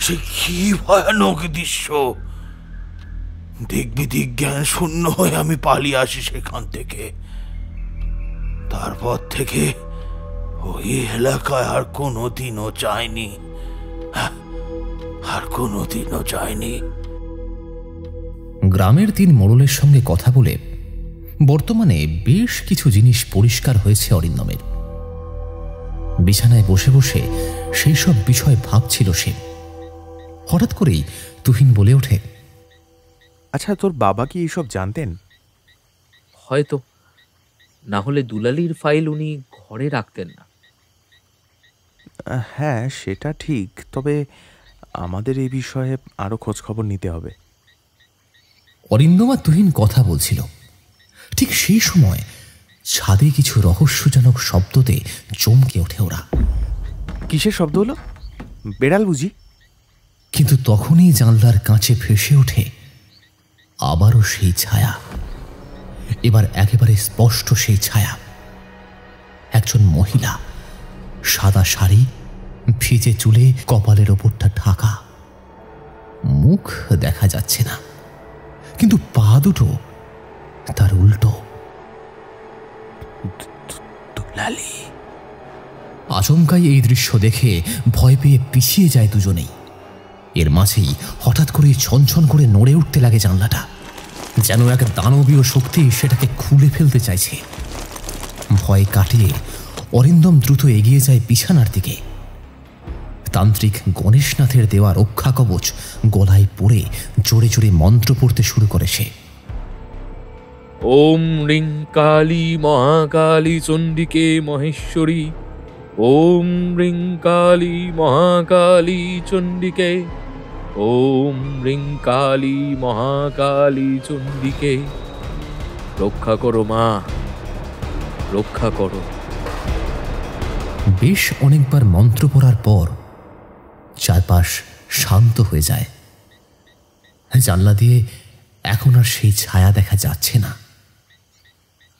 সে কি ভয়ানক দৃশ্য! দিগ্বিদিক জ্ঞান শূন্য হয়ে আমি পালিয়ে আসি সেখান থেকে। তারপর থেকে ওই এলাকায় আর কোনোদিনও যায়নি, আর কোনোদিনও যায়নি। গ্রামের 3 মোড়লের সঙ্গে কথা বলে বর্তমানে বেশ কিছু জিনিস পরিষ্কার হয়েছে অরিন্দমের। বিছানায় বসে বসে সেই সব বিষয় ভাবছিল সে। হঠাৎ করেই তুহিন বলে ওঠে, আচ্ছা, তোর বাবা কি এইসব জানতেন? হয়তো, না হলে দুলালির ফাইল উনি ঘরে রাখতেন না। হ্যাঁ, সেটা ঠিক, তবে আমাদের এই বিষয়ে আরও খোঁজখবর নিতে হবে। অরিন্দম আর তুহিন কথা বলছিল। ঠিক সেই সময় ছাদে কিছু রহস্যজনক শব্দতে চমকে ওঠে ওরা। কিসের শব্দ হলো? বেড়াল বুঝি? কিন্তু তখনই জানলার কাঁচে ভেসে ওঠে আবারও সেই ছায়া। এবার একেবারে স্পষ্ট সেই ছায়া। একজন মহিলা, সাদা শাড়ি, ভিজে চুলে, কপালের ওপরটা ঢাকা। মুখ দেখা যাচ্ছে না, কিন্তু পা দুটো তার উল্টো। দুলালি। আচমকাই এই দৃশ্য দেখে ভয় পেয়ে পিছিয়ে যায় দুজনেই। এর মাঝেই হঠাৎ করে ছনছন করে নড়ে উঠতে লাগে জানলাটা, যেন এক দানবীয় শক্তি সেটাকে খুলে ফেলতে চাইছে। ভয় কাটিয়ে অরিন্দম দ্রুত এগিয়ে যায় বিছানার দিকে। তান্ত্রিক গণেশনাথের দেওয়া রক্ষা কবচ গলায় পড়ে জোরে জোরে মন্ত্র পড়তে শুরু করে সে। ওম রিং কালী মহাকালী চণ্ডিকে মহেশ্বরী, ওম রিং কালী মহাকালী চণ্ডিকে, ওম রিং কালী মহাকালী চণ্ডিকে। রক্ষা করো মা, রক্ষা করো। বেশ অনেকবার মন্ত্র পড়ার পর চারপাশ শান্ত হয়ে যায়। জানলা দিয়ে এখন আর সেই ছায়া দেখা যাচ্ছে না।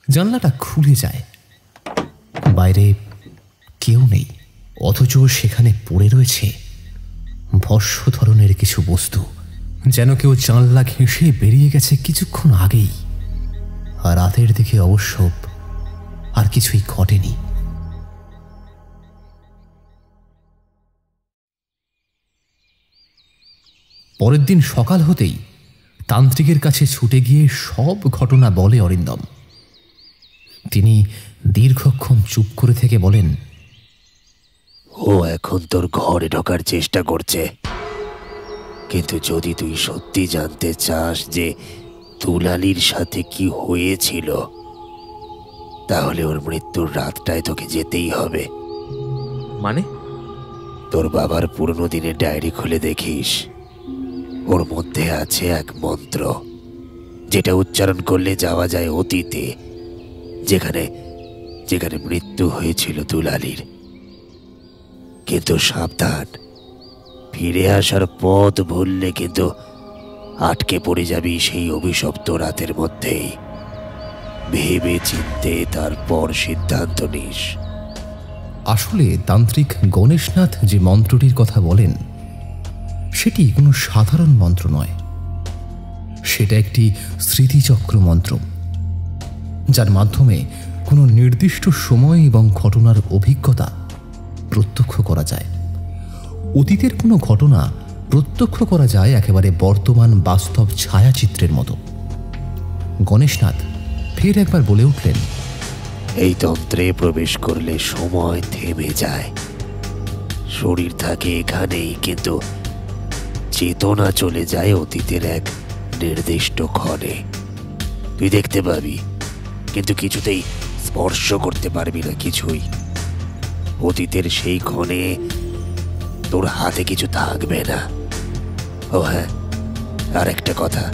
জানলাটা খুলে যায়। বাইরে কেউ নেই, অথচ সেখানে পড়ে রয়েছে ভস্য ধরনের কিছু বস্তু, যেন কেউ জানলা ঘেঁষে বেরিয়ে গেছে কিছুক্ষণ আগেই। আর রাতের দিকে অবশ্য আর কিছুই ঘটেনি। পরের দিন সকাল হতেই তান্ত্রিকের কাছে ছুটে গিয়ে সব ঘটনা বলে অরিন্দম। তিনি দীর্ঘক্ষণ চুপ করে থেকে বলেন, ও এখন তোর ঘরে ঢোকার চেষ্টা করছে, কিন্তু যদি তুই সত্যি জানতে চাস যে দুলালির সাথে কি হয়েছিল, তাহলে ওর মৃত্যুর রাতটায় তোকে যেতেই হবে। মানে? তোর বাবার পুরনো দিনের ডায়েরি খুলে দেখিস, ওর মধ্যে আছে এক মন্ত্র, যেটা উচ্চারণ করলে যাওয়া যায় অতীতে, যেখানে যেখানে মৃত্যু হয়েছিল দুলালির। কিন্তু সাবধান, ফিরে আসার পথ ভুললে কিন্তু আটকে পড়ে যাবি সেই অভিশপ্ত রাতের মধ্যেই। ভেবে চিন্তে তারপর সিদ্ধান্ত নিস। আসলে তান্ত্রিক গণেশনাথ যে মন্ত্রটির কথা বলেন সেটি কোনো সাধারণ মন্ত্র নয়। সেটা একটি স্মৃতিচক্র মন্ত্র, যার মাধ্যমে কোনো নির্দিষ্ট সময় এবং ঘটনার অভিজ্ঞতা প্রত্যক্ষ করা যায়। অতীতের কোনো ঘটনা প্রত্যক্ষ করা যায় একেবারে বর্তমান বাস্তব ছায়াচিত্রের মতো। গণেশনাথ ফের একবার বলে উঠলেন, এই তন্ত্রে প্রবেশ করলে সময় থেমে যায়। শরীর থাকে এখানেই, কিন্তু চেতনা চলে যায় অতীতের এক নির্দিষ্ট ক্ষণে। তুই দেখতে পাবি, কিন্তু কিছুতেই স্পর্শ করতে পারবি না কিছুই। অতীতের সেই ক্ষণে তোর হাতে কিছু থাকবে না। ও হ্যাঁ, আর একটা কথা,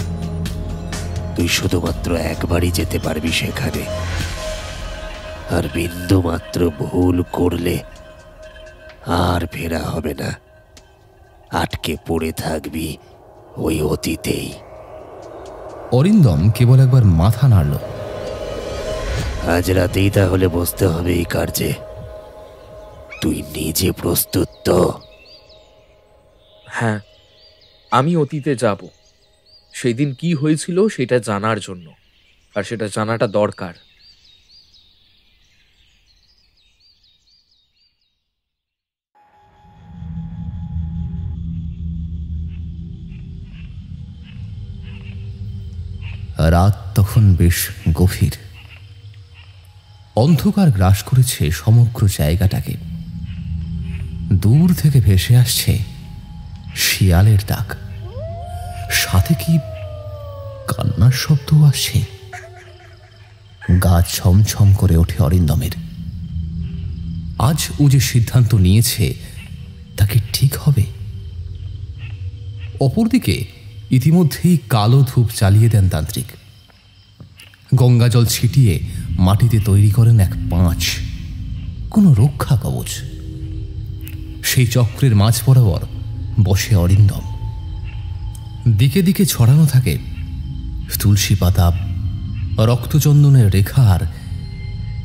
তুই শুধুমাত্র একবারই যেতে পারবি সেখানে। আর বিন্দু মাত্র ভুল করলে আর ফেরা হবে না, আটকে পড়ে থাকবি ওই অতীতেই। অরিন্দম কেবল একবার মাথা নাড়ল। আজ রাতেই তাহলে বসতে হবে এই কার্যে। তুই নিজে প্রস্তুত তো? হ্যাঁ, আমি অতীতে যাব, সেই দিন কি হয়েছিল সেটা জানার জন্য, আর সেটা জানাটা দরকার। রাত তখন বেশ গভীর। অন্ধকার গ্রাস করেছে সমগ্র জায়গাটাকে। দূর থেকে ভেসে আসছে শিয়ালের ডাক, সাথে কি কান্নার শব্দ আসছে। গা ছমছম করে ওঠে অরিন্দমের। আজ ও যে সিদ্ধান্ত নিয়েছে তা কি ঠিক হবে? অপরদিকে ইতিমধ্যেই কালো ধূপ চালিয়ে দেন তান্ত্রিক। গঙ্গাজল ছিটিয়ে মাটিতে তৈরি করেন এক পাঁচ, কোনো রক্ষা কবচ। সেই চক্রের মাঝ বরাবর বসে অরিন্দম। দিকে দিকে ছড়ানো থাকে তুলসী পাতা, রক্তচন্দনের রেখা আর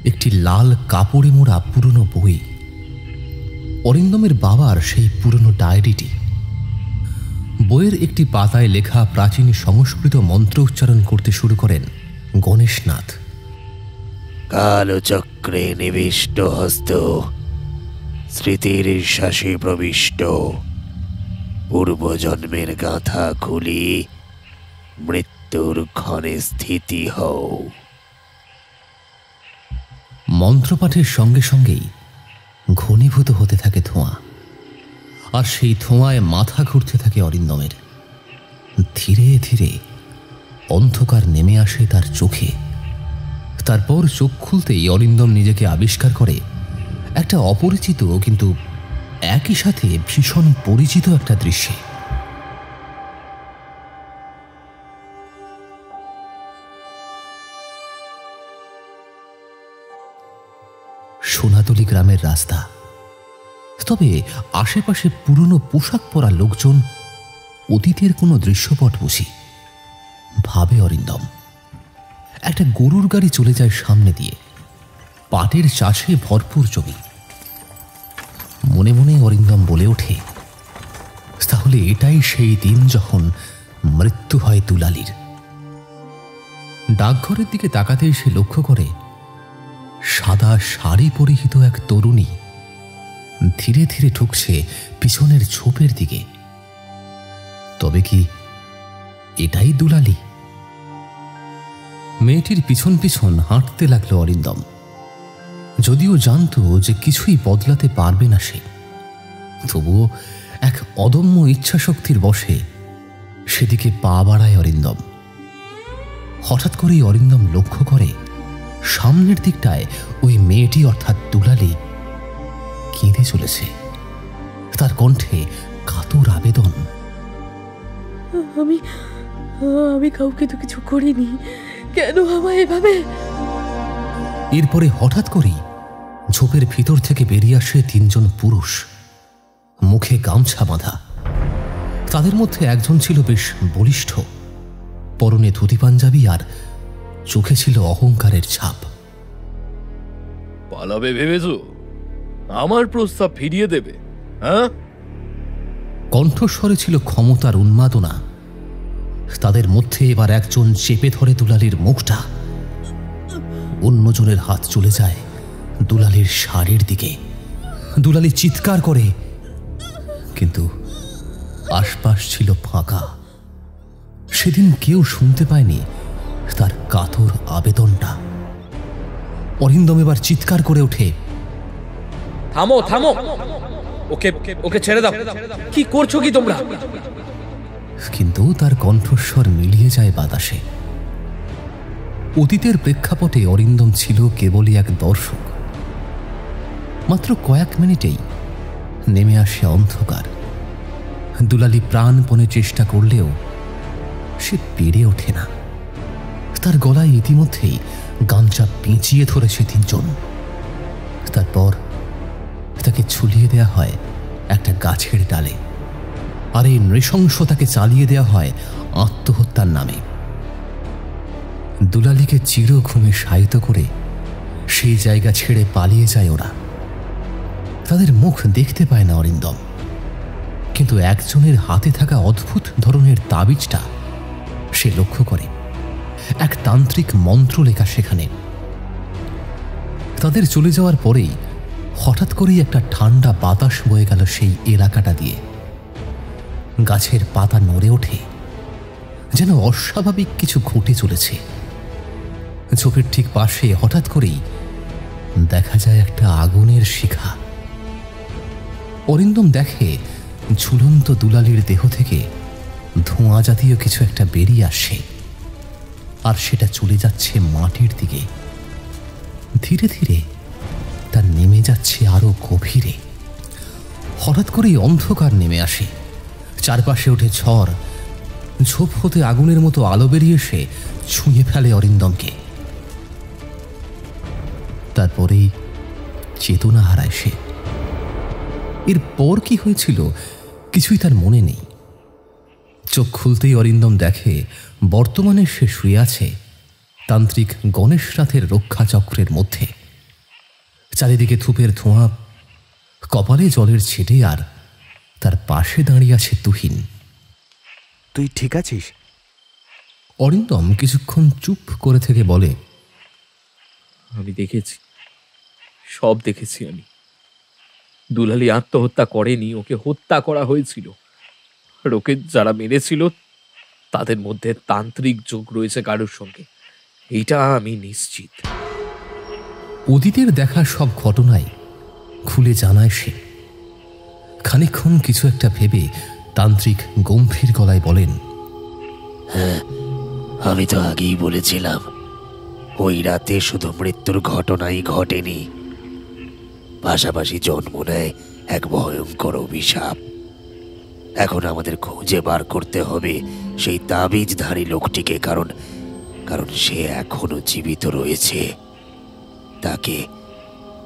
একটি লাল কাপড়ে মোড়া পুরনো বই। অরিন্দমের বাবার সেই পুরনো ডায়েরিটি। বইয়ের একটি পাতায় লেখা প্রাচীন সংস্কৃত মন্ত্র উচ্চারণ করতে শুরু করেন গণেশনাথ। কালচক্রে নিবিষ্ট হস্ত, স্মৃতির শ্বাসে প্রবিষ্ট, পূর্বজন্মের গাথা খুলি, মৃত্যুর ক্ষণে স্থিতি হও। মন্ত্রপাঠের সঙ্গে সঙ্গেই ঘনীভূত হতে থাকে ধোঁয়া, আর সেই ধোঁয়ায় মাথা ঘুরতে থাকে অরিন্দমের। ধীরে ধীরে অন্ধকার নেমে আসে তার চোখে। তারপর চোখ খুলতেই অরিন্দম নিজেকে আবিষ্কার করে একটা অপরিচিত কিন্তু একই সাথে ভীষণ পরিচিত একটা দৃশ্যে। সোনাতলি গ্রামের রাস্তা, তবে আশেপাশে পুরনো পোশাক পরা লোকজন। অতীতের কোনো দৃশ্যপট বুঝি, ভাবে অরিন্দম। একটা গরুর গাড়ি চলে যায় সামনে দিয়ে, পাটের চাষে ভরপুর জমি। মনে মনে অরিন্দম বলে ওঠে, তাহলে এটাই সেই দিন যখন মৃত্যু হয় দুলালির। ডাকঘরের দিকে তাকাতেই সে লক্ষ্য করে সাদা শাড়ি পরিহিত এক তরুণী ধীরে ধীরে ঢুকছে পিছনের ঝোপের দিকে। তবে কি এটাই দুলালি? মেয়েটির পিছন পিছন হাঁটতে লাগলো অরিন্দম, যদিও জানত যে কিছুই বদলাতে পারবে না সে। তবুও এক অদম্য ইচ্ছাশক্তির বশে সেদিকে পা বাড়ায় অরিন্দম। হঠাৎ করেই অরিন্দম লক্ষ্য করে সামনের দিকটায় ওই মেয়েটি অর্থাৎ দুলালি কেঁদে চলেছে। তার কণ্ঠে কাতর আবেদন। আমি আমি কাউকে তো কিছু করিনি, কেন আমায় এভাবে? এরপরে হঠাৎ করেই ঝোপের ভিতর থেকে বেরিয়ে আসে তিনজন পুরুষ, মুখে গামছা বাঁধা। তাদের মধ্যে একজন ছিল বেশ বলিষ্ঠ, পরনে ধুতি পাঞ্জাবি আর চোখে ছিল অহংকারের ছাপ। পালাবে ভেবেছো? আমার প্রস্তাব ফিরিয়ে দেবে? হ্যাঁ? কণ্ঠস্বরে ছিল ক্ষমতার উন্মাদনা। তাদের মধ্যে এবার একজন চেপে ধরে দুলালির মুখটা। অন্যজনের হাত চলে যায় দুলালির শাড়ির দিকে। দুলালি চিৎকার করে, কিন্তু আশপাশ ছিল ফাঁকা। সেদিন কেউ শুনতে পায়নি তার কাতর আবেদনটা। অরিন্দম এবার চিৎকার করে ওঠে, থামো থামো, ওকে ওকে ছেড়ে দাও, কি করছো কি তোমরা? কিন্তু তার কণ্ঠস্বর মিলিয়ে যায় বাতাসে। অতীতের প্রেক্ষাপটে অরিন্দম ছিল কেবলই এক দর্শক। মাত্র কয়েক মিনিটেই নেমে আসে অন্ধকার। দুলালি প্রাণপণে চেষ্টা করলেও সে পেরে ওঠে না। তার গলায় ইতিমধ্যেই গামছা পেঁচিয়ে ধরেছে তিনজন। তারপর তাকে ঝুলিয়ে দেয়া হয় একটা গাছের ডালে, আর এই নৃশংসতাকে চালিয়ে দেয়া হয় আত্মহত্যার নামে। দুলালিকে চির ঘুমে শায়িত করে সেই জায়গা ছেড়ে পালিয়ে যায় ওরা। তাদের মুখ দেখতে পায় না অরিন্দম, কিন্তু একজনের হাতে থাকা অদ্ভুত ধরনের তাবিজটা সে লক্ষ্য করে। এক তান্ত্রিক মন্ত্র লেখা সেখানে। তাদের চলে যাওয়ার পরেই হঠাৎ করেই একটা ঠান্ডা বাতাস বয়ে গেল সেই এলাকাটা দিয়ে। গাছের পাতা নড়ে ওঠে, যেন অস্বাভাবিক কিছু ঘটে চলেছে। ঝোপের ঠিক পাশে হঠাৎ করেই দেখা যায় একটা আগুনের শিখা। অরিন্দম দেখে ঝুলন্ত দুলালির দেহ থেকে ধোঁয়া জাতীয় কিছু একটা বেরিয়ে আসে, আর সেটা চলে যাচ্ছে মাটির দিকে। ধীরে ধীরে তা নেমে যাচ্ছে আরো গভীরে। হঠাৎ করেই অন্ধকার নেমে আসে, চারপাশে ওঠে ঝড়। ঝোপ হতে আগুনের মতো আলো বেরিয়ে এসে ছুঁয়ে ফেলে অরিন্দমকে। তারপরেই চেতনা হারায় সে। এরপর কি হয়েছিল কিছুই তার মনে নেই। চোখ খুলতেই অরিন্দম দেখে বর্তমানে সে শুয়ে আছে তান্ত্রিক গণেশনাথের রক্ষাচক্রের মধ্যে। চারিদিকে ধূপের ধোঁয়া, কপালে জলের ছিটে, আর তার পাশে দাঁড়িয়ে আছে তুহিন। তুই ঠিক আছিস? অরিন্দম কিছুক্ষণ চুপ করে থেকে বলে, আমি দেখেছি, সব দেখেছি আমি। দুলালি আত্মহত্যা করেনি, ওকে হত্যা করা হয়েছিল। আর ওকে যারা মেরেছিল তাদের মধ্যে তান্ত্রিক যোগ রয়েছে কারোর সঙ্গে, এইটা আমি নিশ্চিত। অতীতের দেখা সব ঘটনাই খুলে জানায় সে। খানিকক্ষণ কিছু একটা ভেবে তান্ত্রিক গম্ভীর গলায় বলেন, আমি তো আগেই বলেছিলাম ওই রাতে শুধু মৃত্যুর ঘটনাই ঘটেনি, পাশাপাশি জন্ম নেয় এক ভয়ঙ্কর অভিশাপ। এখন আমাদের খুঁজে বার করতে হবে সেই তাবিজধারী লোকটিকে, কারণ সে এখনো জীবিত রয়েছে। তাকে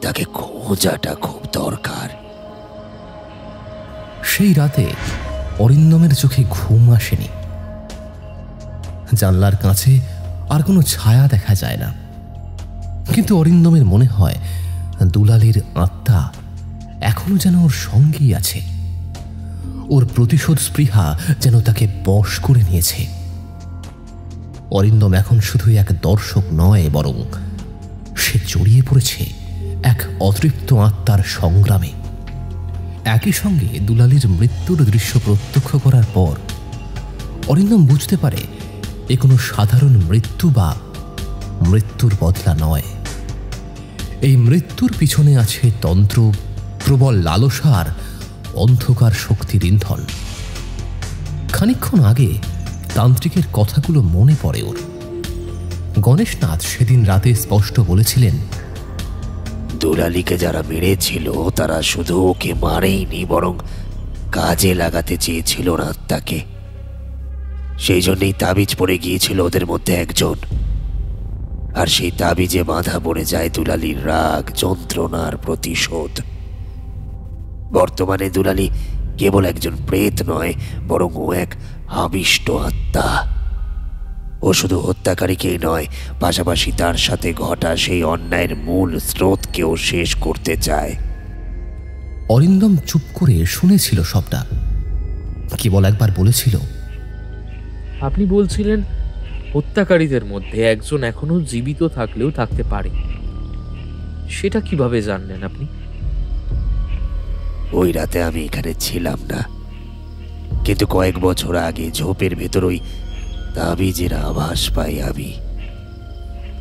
তাকে খোঁজাটা খুব দরকার। সেই রাতে অরিন্দমের চোখে ঘুম আসেনি। জানলার কাছে আর কোনো ছায়া দেখা যায় না, কিন্তু অরিন্দমের মনে হয় দুলালির আত্মা এখনো যেন ওর সঙ্গেই আছে। ওর প্রতিশোধ স্পৃহা যেন তাকে বশ করে নিয়েছে। অরিন্দম এখন শুধু এক দর্শক নয়, বরং সে জড়িয়ে পড়েছে এক অতৃপ্ত আত্মার সংগ্রামে। একই সঙ্গে দুলালির মৃত্যুর দৃশ্য প্রত্যক্ষ করার পর অরিন্দম বুঝতে পারে এ কোনো সাধারণ মৃত্যু বা মৃত্যুর বদলা নয়। এই মৃত্যুর পিছনে আছে তন্ত্র, প্রবল লালসার, অন্ধকার শক্তির ইন্ধন। খানিকক্ষণ আগে তান্ত্রিকের কথাগুলো মনে পড়ে ওর। গণেশনাথ সেদিন রাতে স্পষ্ট বলেছিলেন, দুলালিকে যারা মেরেছিল তারা শুধু ওকে মারেইনি, বরং কাজে লাগাতে চেয়েছিল না আত্মাকে। সেই জন্যই তাবিজ পড়ে গিয়েছিল ওদের মধ্যে একজন, আর সেই তাবিজে বাঁধা পড়ে যায় দুলালির রাগ, যন্ত্রণার প্রতিশোধ। বর্তমানে দুলালি কেবল একজন প্রেত নয়, বরং ও এক আবিষ্ট আত্মা। ও শুধু হত্যাকারীকেই নয়, পাশাপাশি তার সাথে ঘটা সেই অন্যায়ের মূল স্রোতকেও শেষ করতে চায়। অরিন্দম চুপ করে শুনেছিল সবটা। কেবল একবার বলেছিল, আপনি বলছিলেন হত্যাকারীদের মধ্যে একজন এখনো জীবিত থাকলেও থাকতে পারে, সেটা কিভাবে জানলেন আপনি? ওই রাতে আমি এখানে ছিলাম না, কিন্তু কয়েক বছর আগে ঝোপের ভেতর ওই তাবিজের আভাস পাই আমি।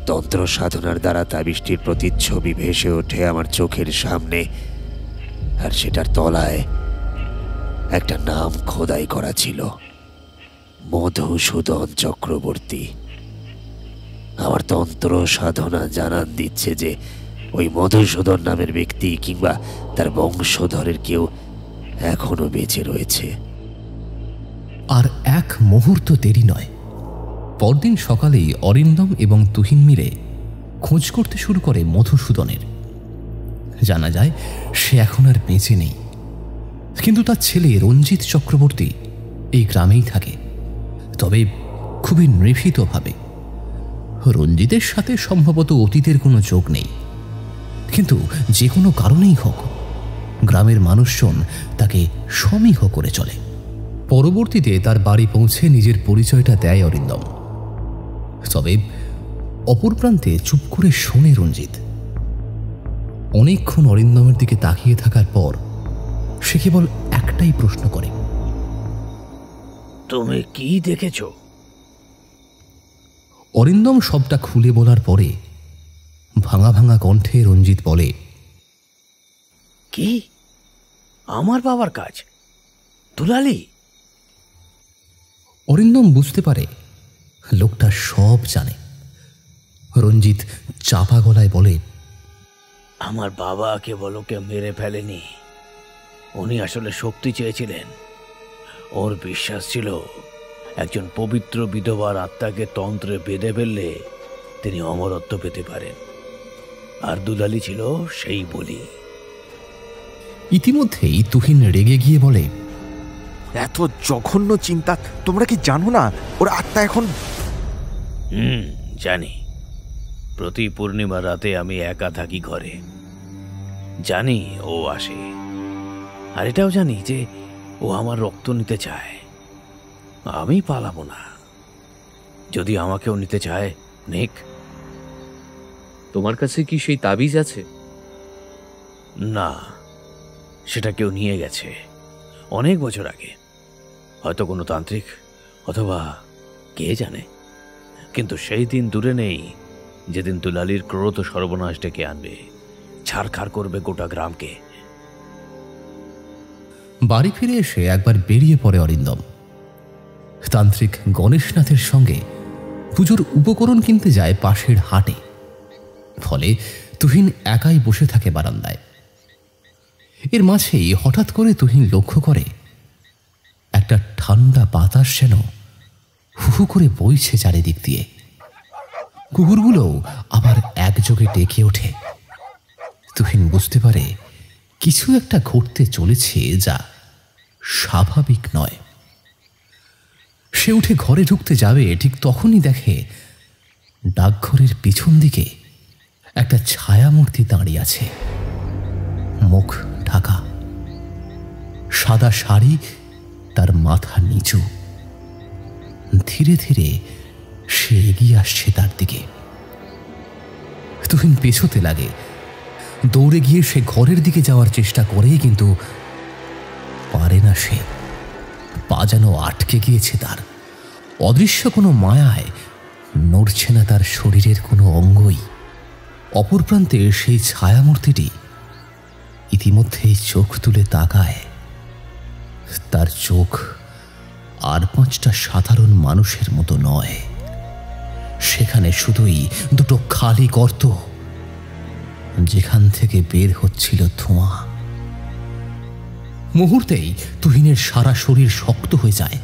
তন্ত্র সাধনার দ্বারা তাবিজটির প্রতিচ্ছবি ভেসে ওঠে আমার চোখের সামনে, আর সেটার তলায় একটা নাম খোদাই করা ছিল, মধুসূদন চক্রবর্তী। আমার তন্ত্র সাধনা জানান দিচ্ছে যে ওই মধুসূদন নামের ব্যক্তি কিংবা তার বংশধরের কেউ এখনো বেঁচে রয়েছে। আর এক মুহূর্ত দেরি নয়। পরদিন সকালেই অরিন্দম এবং তুহিন মিলে খোঁজ করতে শুরু করে মধুসূদনের। জানা যায় সে এখন আর বেঁচে নেই, কিন্তু তার ছেলে রঞ্জিত চক্রবর্তী এই গ্রামেই থাকে, তবে খুবই নিভৃতভাবে। রঞ্জিতের সাথে সম্ভবত অতীতের কোনো যোগ নেই, কিন্তু যে কোনো কারণেই হোক গ্রামের মানুষজন তাকে সমীহ করে চলে। পরবর্তীতে তার বাড়ি পৌঁছে নিজের পরিচয়টা দেয় অরিন্দম, তবে অপর প্রান্তে চুপ করে শোনে রঞ্জিত। অনেকক্ষণ অরিন্দমের দিকে তাকিয়ে থাকার পর সে কেবল একটাই প্রশ্ন করে, তুমি কি দেখেছ? অরিন্দম সবটা খুলে বলার পরে ভাঙা ভাঙা কণ্ঠে রঞ্জিত বলে, কি আমার বাবার কাজ? দুলালি? অরিন্দম বুঝতে পারে লোকটা সব জানে। রঞ্জিত চাপা গলায় বলে, আমার বাবা কেবল ওকে মেরে ফেলেনি, উনি আসলে শক্তি চেয়েছিলেন। ওর বিশ্বাস ছিল একজন পবিত্র বিধবার আত্মাকে তন্ত্রে বেঁধে ফেললে তিনি অমরত্ব পেতে পারেন। আর দুলালি ছিল সেই বলি। ইতিমধ্যেই তুহিন রেগে গিয়ে বলে, এত জঘন্য চিন্তা তোমরা কি জানো না? ওর আত্মা এখন জানি। প্রতি পূর্ণিমা রাতে আমি একা থাকি ঘরে, জানি ও আসে। আর এটাও জানি যে ও আমার রক্ত নিতে চায়। আমি পালাবো না। যদি আমাকেও নিতে চায় নিক। তোমার কাছে কি সেই তাবিজ আছে? না, সেটা কেউ নিয়ে গেছে অনেক বছর আগে, হয়তো কোনো তান্ত্রিক অথবা কে জানে। কিন্তু সেই দিন দূরে নেই যেদিন দুলালির ক্রোধ সর্বনাশ ডেকে আনবে, ছাড়খাড় করবে গোটা গ্রামকে। বাড়ি ফিরে এসে একবার বেরিয়ে পড়ে অরিন্দম। তান্ত্রিক গণেশনাথের সঙ্গে পুজোর উপকরণ কিনতে যায় পাশের হাটে। ফলে তুহিন একাই বসে থাকে বারান্দায়। এর মাঝেই হঠাৎ করে তুহিন লক্ষ্য করে একটা ঠান্ডা বাতাস যেন হু করে বইছে চারিদিক দিয়ে। কুকুরগুলোও আবার একযোগে ডেকে ওঠে। তুহিন বুঝতে পারে কিছু একটা ঘটতে চলেছে যা স্বাভাবিক নয়। সে উঠে ঘরে ঢুকতে যাবে, ঠিক তখনই দেখে ডাকঘরের পিছন দিকে একটা ছায়ামূর্তি দাঁড়িয়ে আছে, মুখ ঢাকা, সাদা শাড়ি তার মাথা নিচু। ধীরে ধীরে সে এগিয়ে আসছে তার দিকে। তুহিন পেছোতে লাগে। দৌড়ে গিয়ে সে ঘরের দিকে যাওয়ার চেষ্টা করে, কিন্তু পারে না। সে পা যেন আটকে গিয়েছে তার। অদৃশ্য কোনো মায়ায় নড়ছে না তার শরীরের কোনো অঙ্গই। অপর প্রান্তে সেই ছায়ামূর্তিটি ইতিমধ্যেই চোখ তুলে তাকায়। তার চোখ আর পাঁচটা সাধারণ মানুষের মতো নয়, সেখানে শুধুই দুটো খালি গর্ত, যেখান থেকে বের হচ্ছিল ধোঁয়া। মুহূর্তেই তুহিনের সারা শরীর শক্ত হয়ে যায়।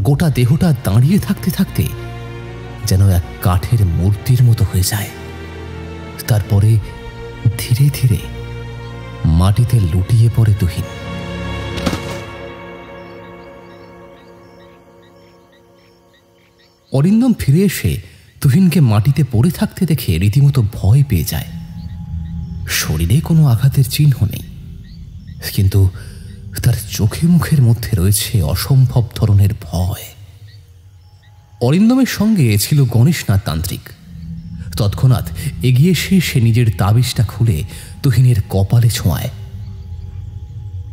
গোটা দেহটা দাঁড়িয়ে থাকতে থাকতে যেন এক কাঠের মূর্তির মতো হয়ে যায়। তারপরে ধীরে ধীরে মাটিতে লুটিয়ে পড়ে তুহিন। অরিন্দম ফিরে এসে তুহিনকে মাটিতে পড়ে থাকতে দেখে রীতিমতো ভয় পেয়ে যায়। শরীরে কোনো আঘাতের চিহ্ন নেই, কিন্তু তার চোখে মুখের মধ্যে রয়েছে অসম্ভব ধরনের ভয়। অরিন্দমের সঙ্গে ছিল গণেশনাথ তান্ত্রিক। তৎক্ষণাৎ এগিয়ে এসে সে নিজের তাবিজটা খুলে তুহিনের কপালে ছোঁয়ায়।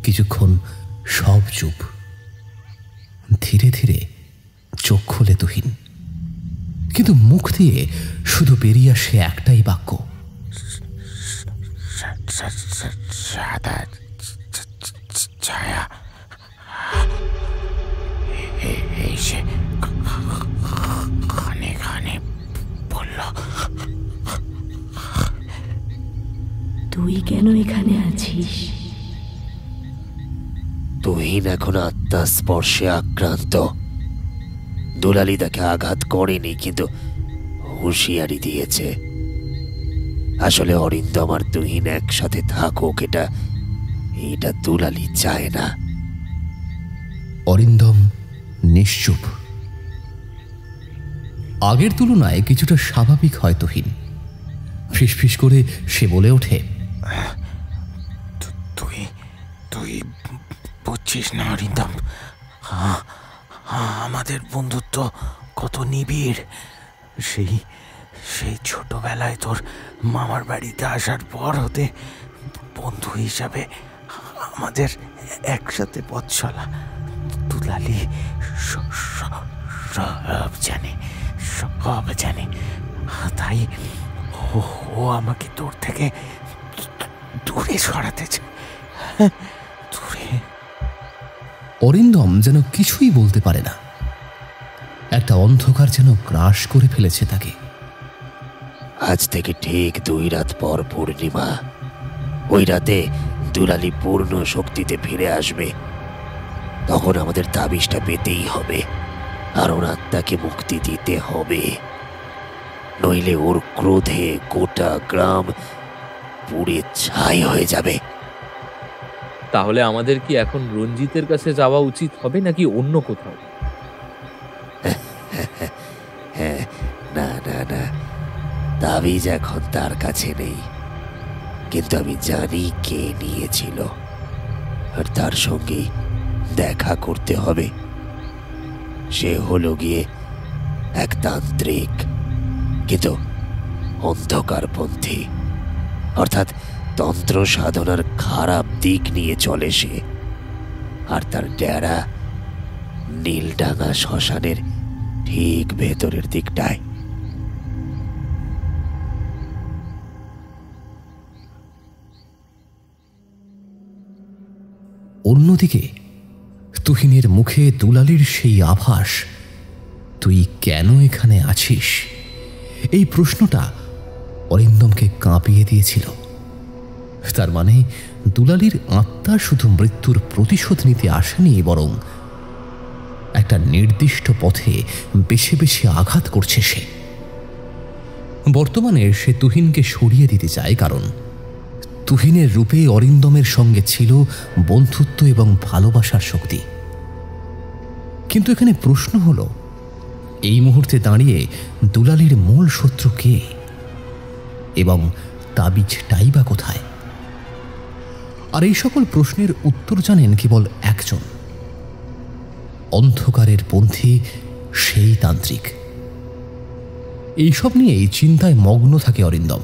কিছুক্ষণ সব চুপ। ধীরে ধীরে চোখ খোলে তুহিন, কিন্তু মুখ দিয়ে শুধু বেরিয়ে আসে একটাই বাক্য, সাদা ছায়া এসে খানে খানে বলল। তুই কেন এখানে আছিস? তুহিন এখন আত্মার স্পর্শে আক্রান্ত। দুলালি তাকে আঘাত করেনি, কিন্তু হুঁশিয়ারি দিয়েছে। আসলে অরিন্দম আর তুহিন একসাথে থাকুক, এটা দুলালি চায় না। অরিন্দম নিশ্চুপ। আগের তুলনায় কিছুটা স্বাভাবিক হয় তুহিন। ফিসফিস করে সে বলে ওঠে, তুই বুঝছিস না অরিন্দম, আমাদের বন্ধুত্ব কত নিবিড়। সেই ছোটবেলায় তোর মামার বাড়িতে আসার পর হতে বন্ধু হিসাবে আমাদের একসাথে পথ চলা। দুলালি সব জানে, তাই ও আমাকে তোর থেকে দূরে সরাতে চায়। দূরে। অরিন্দম যেন কিছুই বলতে পারে না। একটা অন্ধকার যেন গ্রাস করে ফেলেছে তাকে। আজ থেকে ঠিক 2 রাত পর পূর্ণিমা। ওই রাতে দুলালি পূর্ণ শক্তিতে ফিরে আসবে। তখন আমাদের তাবিজটা পেতেই হবে, আর ওর আত্মাকে মুক্তি দিতে হবে। নইলে ওর ক্রোধে গোটা গ্রাম পুড়ে ছাই হয়ে যাবে। তাহলে আমাদের কি এখন রঞ্জিতের কাছে যাওয়া উচিত হবে নাকি অন্য কোথাও? হ্যাঁ, না না না, তাবিজ এখন তার কাছে নেই, কিন্তু আমি জানি কে নিয়েছিল, আর তার সঙ্গে দেখা করতে হবে। সে হলো গিয়ে এক তান্ত্রিক, কিন্তু অন্ধকারপন্থী, অর্থাৎ তন্ত্র সাধনার খারাপ দিক নিয়ে চলে সে। আর তার ডেরা নীলডাঙ্গা শ্মশানের ঠিক ভেতরের দিকটায়। অন্যদিকে তুহিনের মুখে দুলালির সেই আভাস, তুই কেন এখানে আছিস, এই প্রশ্নটা অরিন্দমকে কাঁপিয়ে দিয়েছিল। তার মানে দুলালির আত্মা শুধু মৃত্যুর প্রতিশোধ নিতে আসেনি, বরং একটা নির্দিষ্ট পথে বেছে বেছে আঘাত করছে সে। বর্তমানে সে তুহিনকে সরিয়ে দিতে চায়, কারণ তুহিনের রূপে অরিন্দমের সঙ্গে ছিল বন্ধুত্ব এবং ভালোবাসার শক্তি। কিন্তু এখানে প্রশ্ন হলো, এই মুহূর্তে দাঁড়িয়ে দুলালির মূল শত্রু কে, এবং তাবিজটাই বা কোথায়? আর এই সকল প্রশ্নের উত্তর জানেন কেবল একজন, অন্ধকারের পন্থী সেই তান্ত্রিক। এইসব নিয়েই চিন্তায় মগ্ন থাকে অরিন্দম।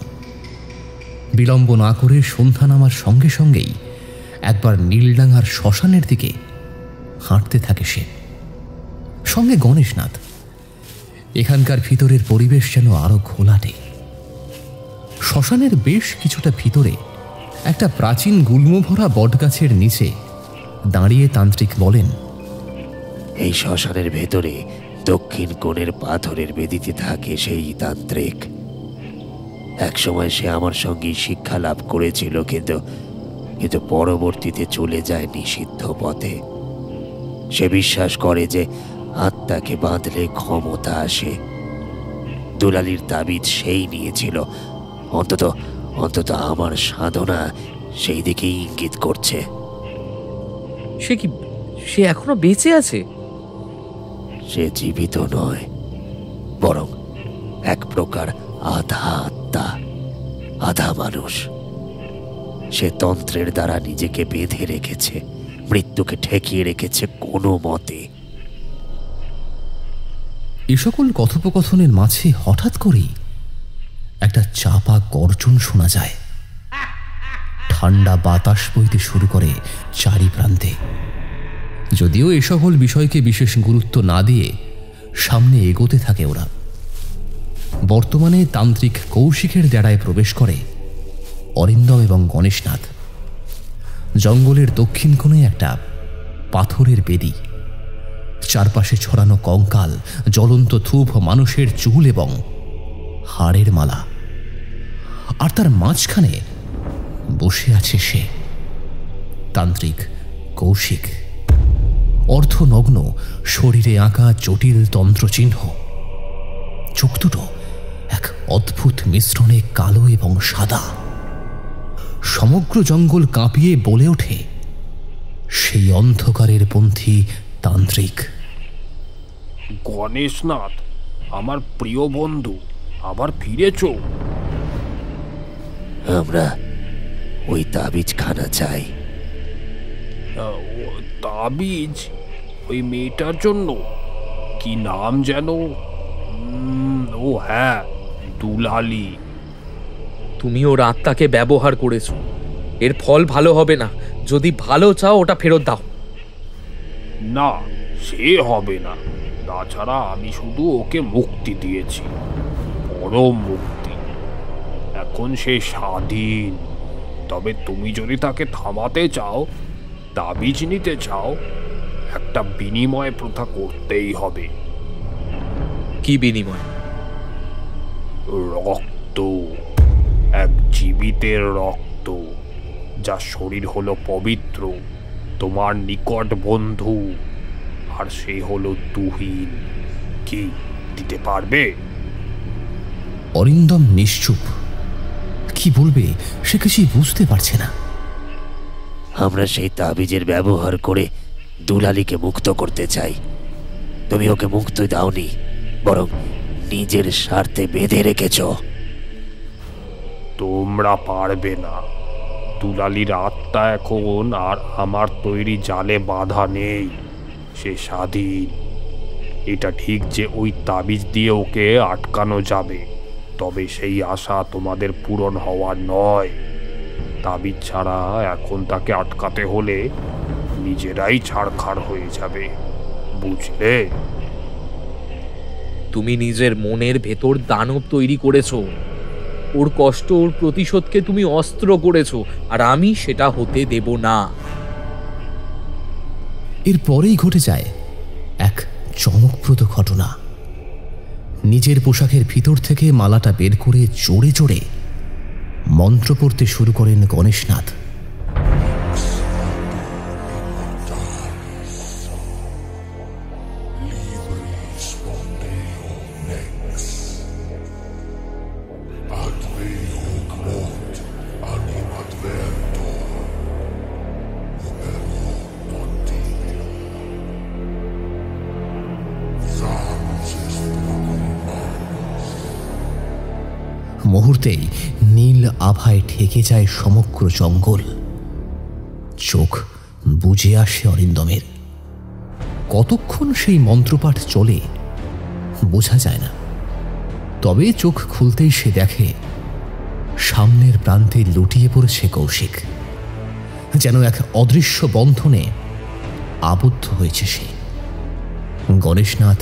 বিলম্ব না করে সন্ধ্যা নামার সঙ্গে সঙ্গেই একবার নীলডাঙ্গার শ্মশানের দিকে হাঁটতে থাকে সে, সঙ্গে গণেশনাথ। এখানকার ভিতরের পরিবেশ যেন আরো ঘোলাটে। শ্মশানের বেশ কিছুটা ভিতরে একটা প্রাচীন গুল্মভরা বটগাছের নিচে দাঁড়িয়ে তান্ত্রিক বলেন, এই শ্মশানের ভেতরে দক্ষিণ কোণের পাথরের বেদিতে থাকে সেই তান্ত্রিক। একসময় সে আমার সঙ্গে শিক্ষা লাভ করেছিল, কিন্তু পরবর্তীতে চলে যায় নিষিদ্ধ পথে। সে বিশ্বাস করে যে আত্মাকে বাঁধলে ক্ষমতা আসে। দুলালির তাবিজ সেই নিয়েছিল। অন্তত আমার সাধনা সেই দিকেই ইঙ্গিত করছে। সে এখনো বেঁচে আছে? সে জীবিত নয়, বরং এক প্রকার আধা আত্মা, আধা মানুষ। সে তন্ত্রের দ্বারা নিজেকে বেঁধে রেখেছে, মৃত্যুকে ঠেকিয়ে রেখেছে কোনো মতে। এ সকল কথোপকথনের মাঝে হঠাৎ করেই একটা চাপা গর্জন শোনা যায়। ঠান্ডা বাতাস বইতে শুরু করে চারি প্রান্তে। যদিও এ সকল বিষয়কে বিশেষ গুরুত্ব না দিয়ে সামনে এগোতে থাকে ওরা। বর্তমানে তান্ত্রিক কৌশিকের ডেরায় প্রবেশ করে অরিন্দম এবং গণেশনাথ। জঙ্গলের দক্ষিণ কোণে একটা পাথরের বেদি, চারপাশে ছড়ানো কঙ্কাল, জ্বলন্ত ধূপ, মানুষের চুল এবং হাড়ের মালা। আর তার মাঝখানে বসে আছে সে, তান্ত্রিক কৌশিক, অর্ধনগ্ন, শরীরে আঁকা জটিল তন্ত্রচিহ্ন। চোখ দুটো এক অদ্ভুত মিশ্রণে কালো এবং সাদা। সমগ্র জঙ্গল কাঁপিয়ে বলে ওঠে, সেই অন্ধকারের পন্থী তান্ত্রিক। গণেশনাথ, আমার প্রিয় বন্ধু, আবার ফিরেছ? আমরা ওই তাবিজখানা চাই। তাবিজ? ওই মেয়েটার জন্য? কি নাম যেন? ও হ্যাঁ, দুলালি। তুমি ওর আত্মাকে ব্যবহার করেছো, এর ফল ভালো হবে না। যদি ভালো চাও ওটা ফেরত দাও। না, সে হবে না। তাছাড়া আমি শুধু ওকে মুক্তি দিয়েছি, পরম মুক্তি। এখন সে স্বাধীন। তবে তুমি যদি তাকে থামাতে চাও, তাবিজ নিতে চাও, একটা বিনিময় প্রথা করতেই হবে। কি বিনিময়? রক্ত, এক জীবিতের রক্ত, যার শরীর হলো পবিত্র, তোমার নিকট বন্ধু, আর সে হলো তুহিন। কি দিতে পারবে? অরিন্দম নিশ্চুপ, কি বলবে সে কিছুই বুঝতে পারছে না। আমরা সেই তাবিজের ব্যবহার করে দুলালিকে মুক্ত করতে চাই। তুমি ওকে মুক্ত দাওনি, বরং নিজের স্বার্থে বেঁধে রেখেছ। তোমরা পারবে না। দুলালির আত্মা এখন আর আমার তৈরি জালে বাঁধা নেই, সে স্বাধীন। এটা ঠিক যে ওই তাবিজ দিয়ে ওকে আটকানো যাবে, তবে সেই আশা তোমাদের পূরণ হওয়ার নয়। তাবিজ ছাড়া এখন তাকে আটকাতে হলে নিজেরাই ছাড়খাড় হয়ে যাবে, বুঝলে? তুমি নিজের মনের ভেতর দানব তৈরি করেছো, ওর কষ্ট, ওর প্রতিশোধকে তুমি অস্ত্র করেছো, আর আমি সেটা হতে দেব না। এরপরেই ঘটে যায় এক চমকপ্রদ ঘটনা। নিজের পোশাকের ভিতর থেকে মালাটা বের করে জোরে জোরে মন্ত্র পড়তে শুরু করেন গণেশনাথ। মুহূর্তেই নীল আভায় ঢেকে যায় সমগ্র জঙ্গল। চোখ বুজে আসে অরিন্দমের। কতক্ষণ সেই মন্ত্রপাঠ চলে বোঝা যায় না, তবে চোখ খুলতেই সে দেখে সামনের প্রান্তে লুটিয়ে পড়েছে কৌশিক। যেন এক অদৃশ্য বন্ধনে আবদ্ধ হয়েছে সে। গণেশনাথ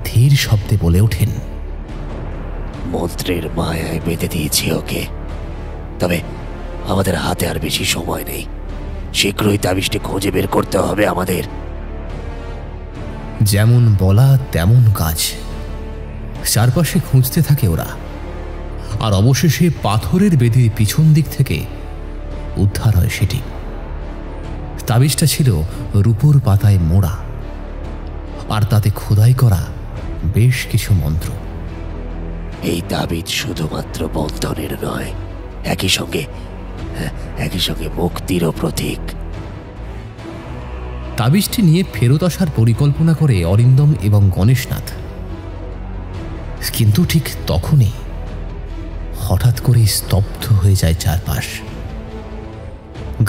ধীর শব্দে বলে ওঠেন, মন্ত্রের মায়ায় বেঁধে দিয়েছি ওকে, তবে আমাদের হাতে আর বেশি সময় নেই। শীঘ্রই তাবিজটি খুঁজে বের করতে হবে আমাদের। যেমন বলা তেমন কাজ। চারপাশে খুঁজতে থাকে ওরা, আর অবশেষে পাথরের বেদির পিছন দিক থেকে উদ্ধার হয় সেটি। তাবিজটা ছিল রূপোর পাতায় মোড়া, আর তাতে খোদাই করা বেশ কিছু মন্ত্র। এই তাবিজ শুধুমাত্র বন্ধনের নয়, একই সঙ্গে মুক্তিরও প্রতীক। তাবিজটি নিয়ে ফেরত আসার পরিকল্পনা করে অরিন্দম এবং গণেশনাথ। কিন্তু ঠিক তখনই হঠাৎ করে স্তব্ধ হয়ে যায় চারপাশ।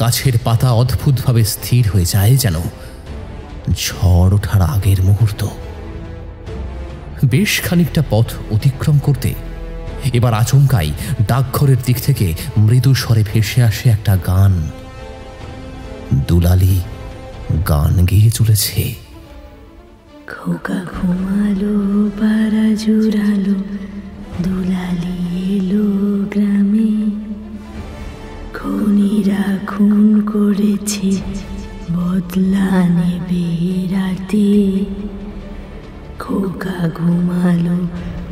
গাছের পাতা অদ্ভুতভাবে স্থির হয়ে যায়, যেন ঝড় ওঠার আগের মুহূর্ত। বেশ খানিকটা পথ অতিক্রম করতে এবার আচমকাই ডাকঘরের দিক থেকে মৃদু স্বরে ভেসে আসে একটা গান। দুলালি গান গেয়ে চলেছে। খোকা ঘুমালো, পাড়া জুড়ালো, দুলালি এলো গ্রামে, খনিরা খুন করেছে, বদলা নেবে রাতে। খোকা ঘুমালো,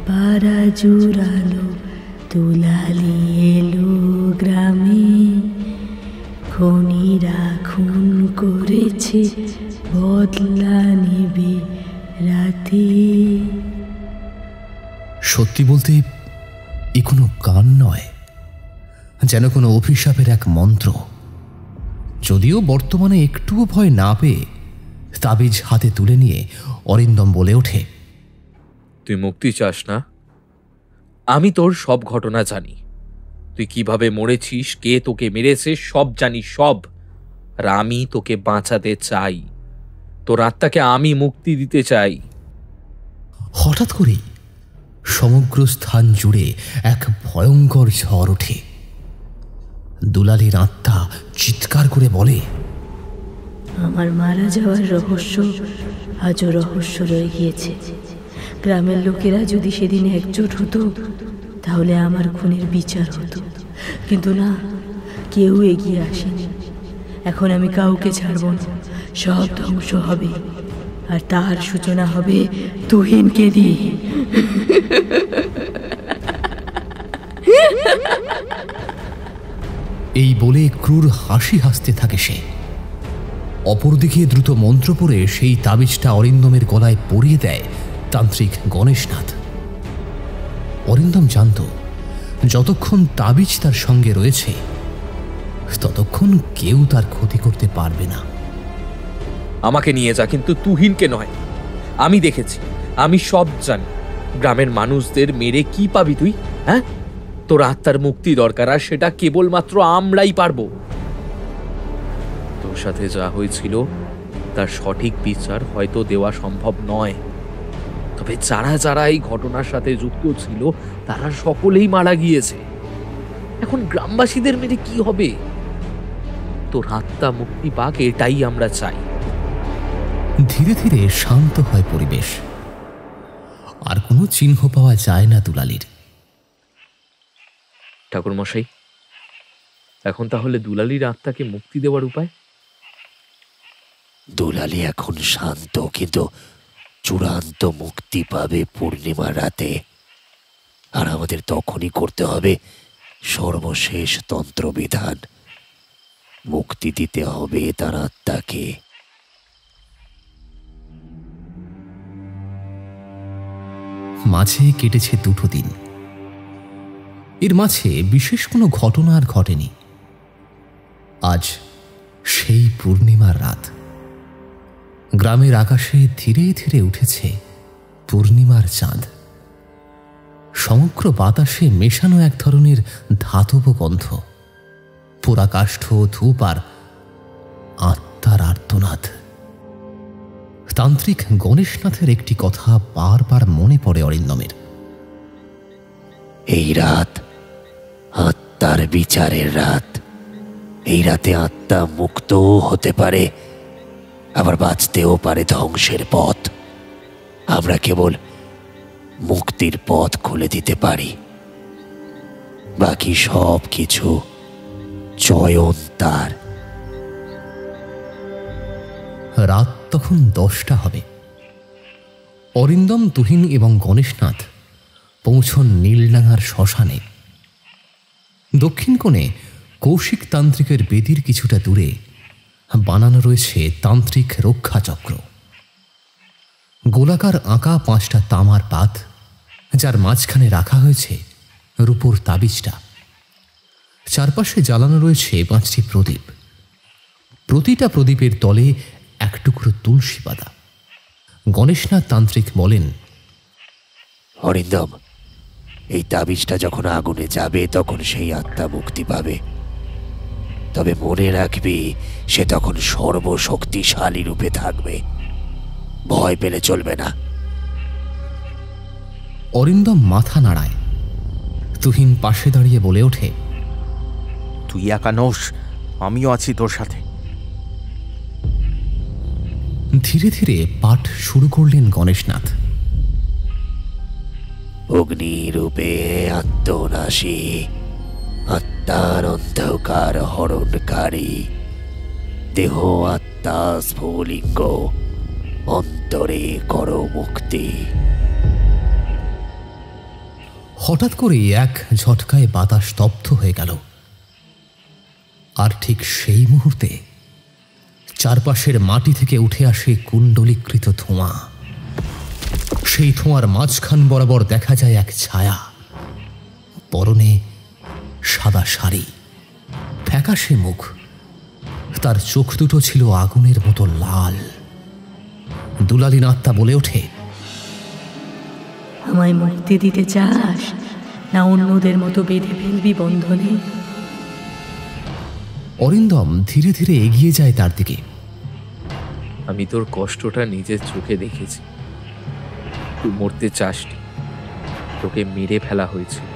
পাড়া জুড়ালো, দুলালি এলো গ্রামে, খনিরা খুন করেছে, বদলা নেবে রাতে। সত্যি বলতে এ কোনো গান নয়, যেন কোনো অভিশাপের এক মন্ত্র। যদিও বর্তমানে একটুও ভয় না পেয়ে তাবিজ হাতে তুলে নিয়ে অরিন্দম বলে ওঠে, তুই মুক্তি চাস না? আমি তোর সব ঘটনা জানি। তুই কিভাবে মরেছিস, কে তোকে মেরেছে, সব জানি, সব। আর আমি তোকে বাঁচাতে চাই, তোর আত্মাকে আমি মুক্তি দিতে চাই। হঠাৎ করেই সমগ্র স্থান জুড়ে এক ভয়ঙ্কর ঝড় ওঠে। দুলালির আত্মা চিৎকার করে বলে, আমার মারা যাওয়ার রহস্য আজও রহস্য রয়ে গিয়েছে। গ্রামের লোকেরা যদি সেদিন একজোট হতো, তাহলে আমার খুনের বিচার হতো। কিন্তু না, কেউ এগিয়ে আসেনি। এখন আমি কাউকে ছাড়ব না, সব ধ্বংস হবে, আর তার সূচনা হবে তুহিনকে দিয়ে। এই বলে ক্রূর হাসি হাসতে থাকে সে। অপরদিকে দ্রুত মন্ত্র পড়ে সেই তাবিজটা অরিন্দমের গলায় পরিয়ে দেয় তান্ত্রিক গণেশনাথ। অরিন্দম জানত যতক্ষণ তাবিজ তার সঙ্গে রয়েছে ততক্ষণ কেউ তার ক্ষতি করতে পারবে না। আমাকে নিয়ে যা, কিন্তু তুহিনকে নয়। আমি দেখেছি, আমি সব জানি। গ্রামের মানুষদের মেরে কি পাবি তুই? হ্যাঁ, তোর আত্মার মুক্তি দরকার, আর সেটা কেবলমাত্র আমরাই পারবো। তোর সাথে যা হয়েছিল তার সঠিক বিচার হয়তো দেওয়া সম্ভব নয়, তবে যারা যারা এই ঘটনার সাথে যুক্ত ছিল তারা সকলেই মারা গিয়েছে। এখন গ্রামবাসীদের মেরে কি হবে? তোর আত্মা মুক্তি পাক, এটাই আমরা চাই। ধীরে ধীরে শান্ত হয় পরিবেশ, আর কোনো চিহ্ন পাওয়া যায় না দুলালির। ঠাকুরমশাই, এখন তাহলে দুলালির আত্মাকে মুক্তি দেওয়ার উপায়? দুলালি এখন শান্ত, কিন্তু চূড়ান্ত মুক্তি পাবে পূর্ণিমার রাতে। আর আমাদের তখনই করতে হবে সর্বশেষ তন্ত্রবিধান। মুক্তি দিতে হবে তার আত্মাকে। মাঝে কেটেছে 2 দিন। এর মাঝে বিশেষ কোনো ঘটনা আর ঘটেনি। আজ সেই পূর্ণিমার রাত। গ্রামের আকাশে ধীরে ধীরে উঠেছে পূর্ণিমার চাঁদ। সমগ্র বাতাসে মেশানো এক ধরনের ধাতব গন্ধ, পোড়া কাষ্ঠ, ধূপ আর আত্মার আর্তনাদ। তান্ত্রিক গণেশনাথের একটি কথা বারবার মনে পড়ে অরিন্দমের। এই রাত আত্মার বিচারের রাত। এই রাতে আত্মা মুক্তও হতে পারে, আবার বাঁচতেও পারে ধ্বংসের পথ। আমরা কেবল মুক্তির পথ খুলে দিতে পারি, বাকি সব কিছু চয়ন তার। রাত তখন 10টা হবে। অরিন্দম, তুহিন এবং গণেশনাথ পৌঁছন নীলডাঙ্গার শ্মশানে। দক্ষিণ কোণে কৌশিক তান্ত্রিকের বেদির কিছুটা দূরে বানানো রয়েছে তান্ত্রিক রক্ষাচক্র। গোলাকার আঁকা 5টা তামার পাত, যার মাঝখানে রাখা হয়েছে রূপোর তাবিজটা। চারপাশে জ্বালানো রয়েছে 5টি প্রদীপ। প্রতিটা প্রদীপের তলে এক টুকরো তুলসী পাতা। গণেশনাথ তান্ত্রিক বলেন, অরিন্দম, এই তাবিজটা যখন আগুনে যাবে তখন সেই আত্মা মুক্তি পাবে। তবে মনে রাখবি, সে তখন সর্বশক্তিশালী রূপে থাকবে। ভয় পেলে চলবে না। অরিন্দম মাথা নাড়ায়। তুহিন পাশে দাঁড়িয়ে বলে ওঠে, তুই একা নোস, আমিও আছি তোর সাথে। ধীরে ধীরে পাঠ শুরু করলেন গণেশনাথ। অগ্নিরূপে আত্মনাশী, আত্মার অন্ধকার হরণকারী, দেহ আত্মা স্ফুলিঙ্গ, অন্তরে কর মুক্তি। হঠাৎ করে এক ঝটকায় বাতাস স্তব্ধ হয়ে গেল। আর ঠিক সেই মুহূর্তে চারপাশের মাটি থেকে উঠে আসে কুণ্ডলীকৃত ধোঁয়া। সেই ধোঁয়ার মাঝখান বরাবর দেখা যায় এক ছায়া। পরনে সাদা শাড়ি, ফ্যাকাশে মুখ, তার চোখ দুটো ছিল আগুনের মতো লাল। দুলালীন আত্মা বলে ওঠে, আমায় মুক্তি দিতে চাস, না অন্যদের মতো বেঁধে ফেলবি বন্ধনে? অরিন্দম ধীরে ধীরে এগিয়ে যায় তার দিকে। আমি তোর কষ্টটা নিজের চোখে দেখেছি। তুই মরতে চাসনি, তোকে মেরে ফেলা হয়েছিল।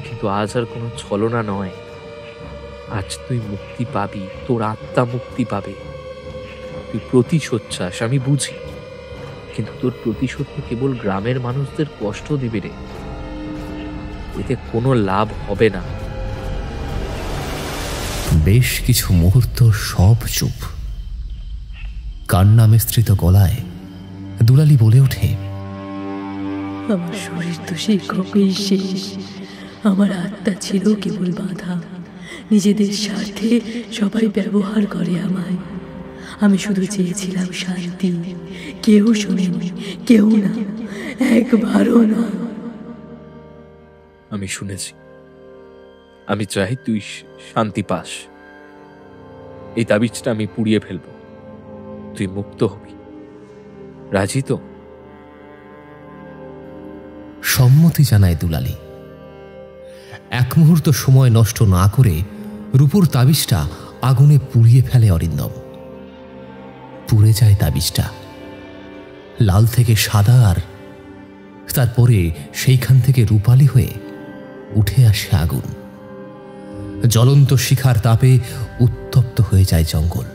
কিন্তু আজ আর কোনো ছলনা নয়। আজ তুই মুক্তি পাবি, তোর আত্মা মুক্তি পাবে। তুই প্রতিশোধ চাস, আমি বুঝি, কিন্তু তোর প্রতিশোধ কেবল গ্রামের মানুষদের কষ্ট দিবে রে। এতে কোনো লাভ হবে না। বেশ কিছু মুহূর্ত সব চুপ। কান্না মিশ্রিত গলায় দুলালী বলে ওঠে, আমার শরীর তো সেই কবেই শেষ। আমার আত্মা ছিল কেবল বাধা। নিজেদের স্বার্থে সবাই ব্যবহার করে আমায়। আমি শুধু চেয়েছিলাম শান্তি। কেউ শোনেনি, কেউ না, একবারও না। আমি শুনেছি। আমি চাই তুই শান্তি পাস। এই তাবিজটা আমি পুড়িয়ে ফেলব, তুই মুক্ত হবি। রাজি তো? সম্মতি জানায় দুলালী। এক মুহূর্ত সময় নষ্ট না করে রূপোর তাবিজটা আগুনে পুড়িয়ে ফেলে অরিন্দম। পুড়ে যায় তাবিজটা, লাল থেকে সাদা, আর তারপরে সেইখান থেকে রূপালী হয়ে উঠে আসে আগুন। জ্বলন্ত শিখার তাপে উত্তপ্ত হয়ে যায় জঙ্গল।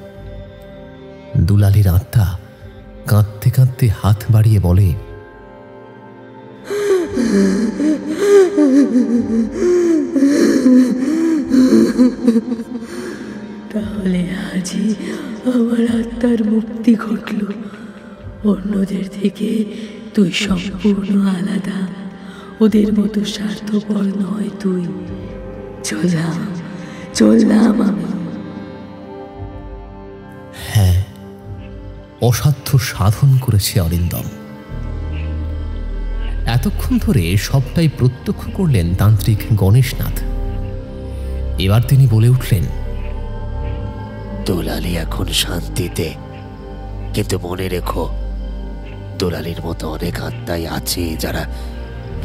দুলালীর আত্মা কাঁদতে কাঁদতে হাত বাড়িয়ে বলে, তাহলে আজই আমার আত্মার মুক্তি ঘটল। অন্যদের থেকে তুই সম্পূর্ণ আলাদা, ওদের মতো স্বার্থপর নয় তুই। চললাম আমি। হ্যাঁ, অসাধ্য সাধন করেছে অরিন্দম। এতক্ষণ ধরে সবটাই প্রত্যক্ষ করলেন তান্ত্রিক গণেশনাথ। এবার তিনি বলে উঠলেন, দুলালী এখন শান্তিতে, কিন্তু মনে রেখো, দুলালীর মতো অনেক আত্মাই আছে যারা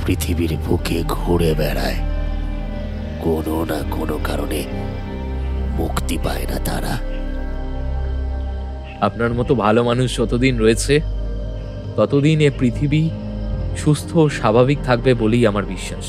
পৃথিবীর বুকে ঘুরে বেড়ায়। কোনো না কোনো কারণে মুক্তি পায় না তারা। আপনার মতো ভালো মানুষ যতদিন রয়েছে ততদিন এ পৃথিবী সুস্থ ও স্বাভাবিক থাকবে বলেই আমার বিশ্বাস।